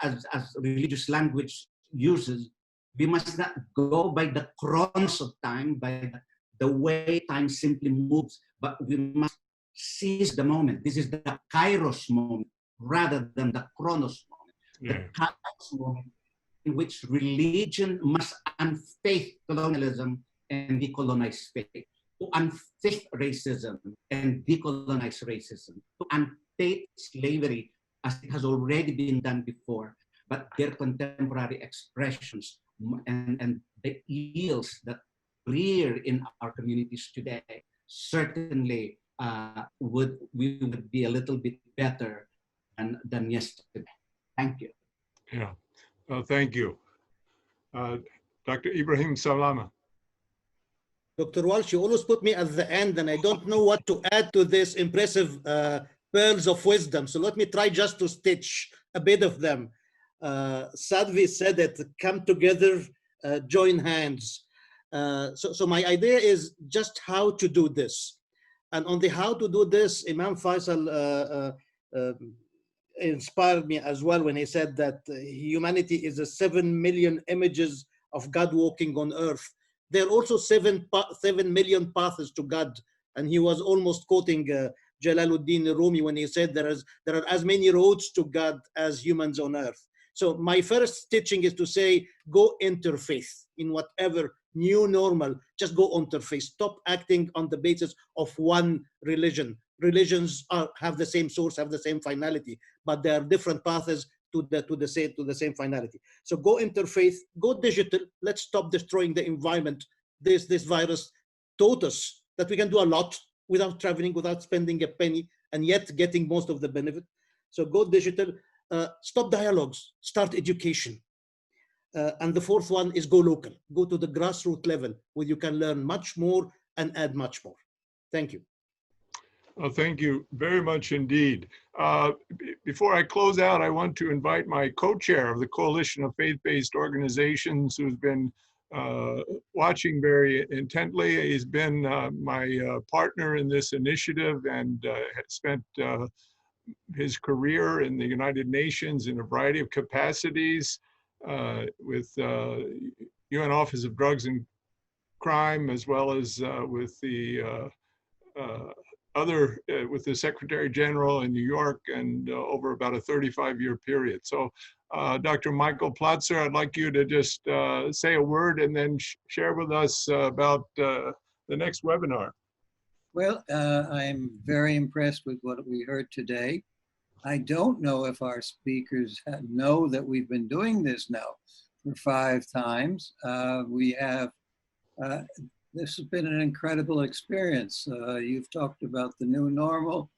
as religious language uses, we must not go by the chronos of time, by the way time simply moves, but we must seize the moment. This is the kairos moment rather than the chronos moment. The kairos moment in which religion must unfaith colonialism and decolonize faith, to unfaith racism and decolonize racism, to unfaith slavery as it has already been done before, but their contemporary expressions and the ills that rear in our communities today certainly we would be a little bit better than yesterday. Thank you. Yeah, thank you. Dr. Ibrahim Salama. Dr. Walsh, you always put me at the end, and I don't know what to add to this impressive pearls of wisdom. So let me try just to stitch a bit of them. Sadmi said it, come together, join hands. So my idea is just how to do this. And on the how to do this, Imam Faisal inspired me as well when he said that humanity is a 7 million images of God walking on earth. There are also 7 million paths to God. And he was almost quoting Jalaluddin Rumi when he said there are as many roads to God as humans on earth. So my first teaching is to say, go interfaith in whatever new normal, just go interfaith. Stop acting on the basis of one religion. Religions have the same source, have the same finality, but there are different paths to the same finality. So go interfaith, go digital. Let's stop destroying the environment. This virus taught us that we can do a lot without traveling, without spending a penny, and yet getting most of the benefit. So go digital. Stop dialogues, start education. And the fourth one is go local, go to the grassroots level where you can learn much more and add much more. Thank you. Well, thank you very much indeed. Before I close out, I want to invite my co-chair of the Coalition of Faith-Based Organizations, who's been watching very intently. He's been my partner in this initiative and has spent his career in the United Nations in a variety of capacities with UN Office of Drugs and Crime, as well as with the with the Secretary General in New York, and over about a 35-year period. So Dr. Michael Platzer, I'd like you to just say a word and then share with us about the next webinar. Well, I'm very impressed with what we heard today. I don't know if our speakers know that we've been doing this now for 5 times. This has been an incredible experience. You've talked about the new normal.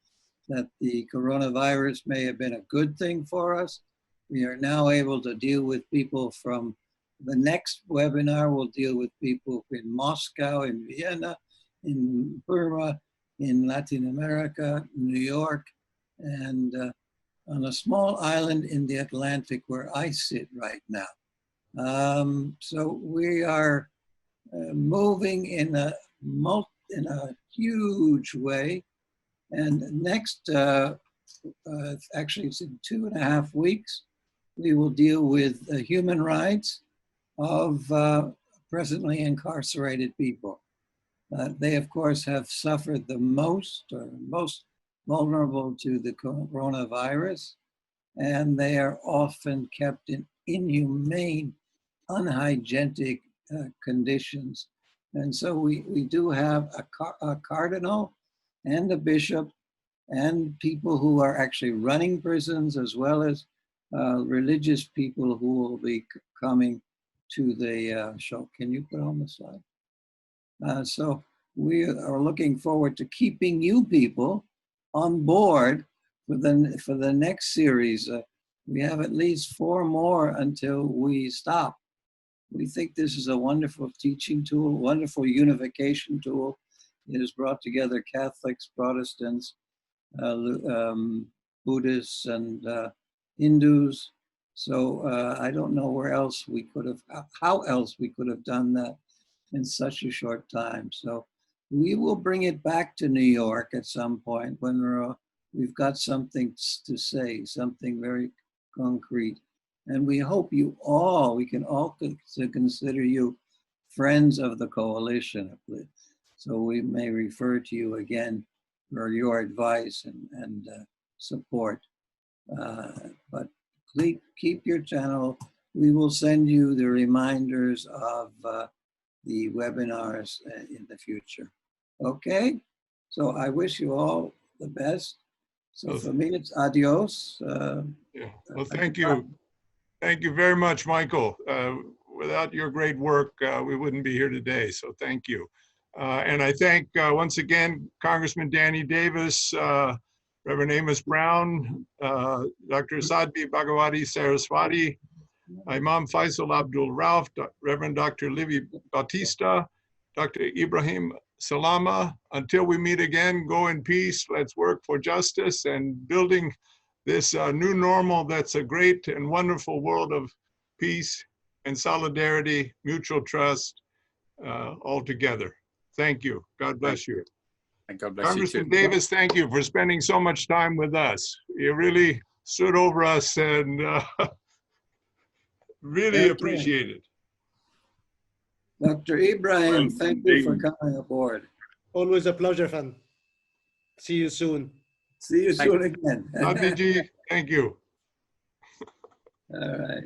that the coronavirus may have been a good thing for us. We are now able to deal with people from the next webinar. We'll deal with people in Moscow, in Vienna, in Burma, in Latin America, New York, and on a small island in the Atlantic where I sit right now. So we are moving in a huge way. And next, actually it's in 2.5 weeks, we will deal with human rights of presently incarcerated people. They, of course, have suffered the most, or most vulnerable to the coronavirus, and they are often kept in inhumane, unhygienic conditions. And so we do have a cardinal and a bishop and people who are actually running prisons, as well as religious people who will be coming to the show. Can you put on the slide? So we are looking forward to keeping you people on board for the next series. We have at least 4 more until we stop. We think this is a wonderful teaching tool, wonderful unification tool. It has brought together Catholics, Protestants, Buddhists, and Hindus. So I don't know where else we could have, how else we could have done that in such a short time. So we will bring it back to New York at some point when we've got something to say, something very concrete. And we hope you all, we can all consider you friends of the coalition. So we may refer to you again for your advice and support. But please keep your channel. We will send you the reminders of the webinars in the future. Okay, so I wish you all the best. So for me, it's adios. Yeah. Well, thank you. Thank you very much, Michael. Without your great work, we wouldn't be here today, so thank you. And I thank, once again, Congressman Danny Davis, Reverend Amos Brown, Dr. Sadmi Bhagavati Saraswati, Imam Faisal Abdul Rauf, Reverend Dr. Livy Bautista, Dr. Ibrahim Salama. Until we meet again, go in peace. Let's work for justice and building this new normal that's a great and wonderful world of peace and solidarity, mutual trust, all together. Thank you. God bless you. And God bless Congressman you too. Davis, thank you for spending so much time with us. You really stood over us and really appreciate it. Dr. Ibrahim, thank you for coming aboard. Always a pleasure, Fan. See you soon. See you soon again. Sadmi ji, thank you. All right.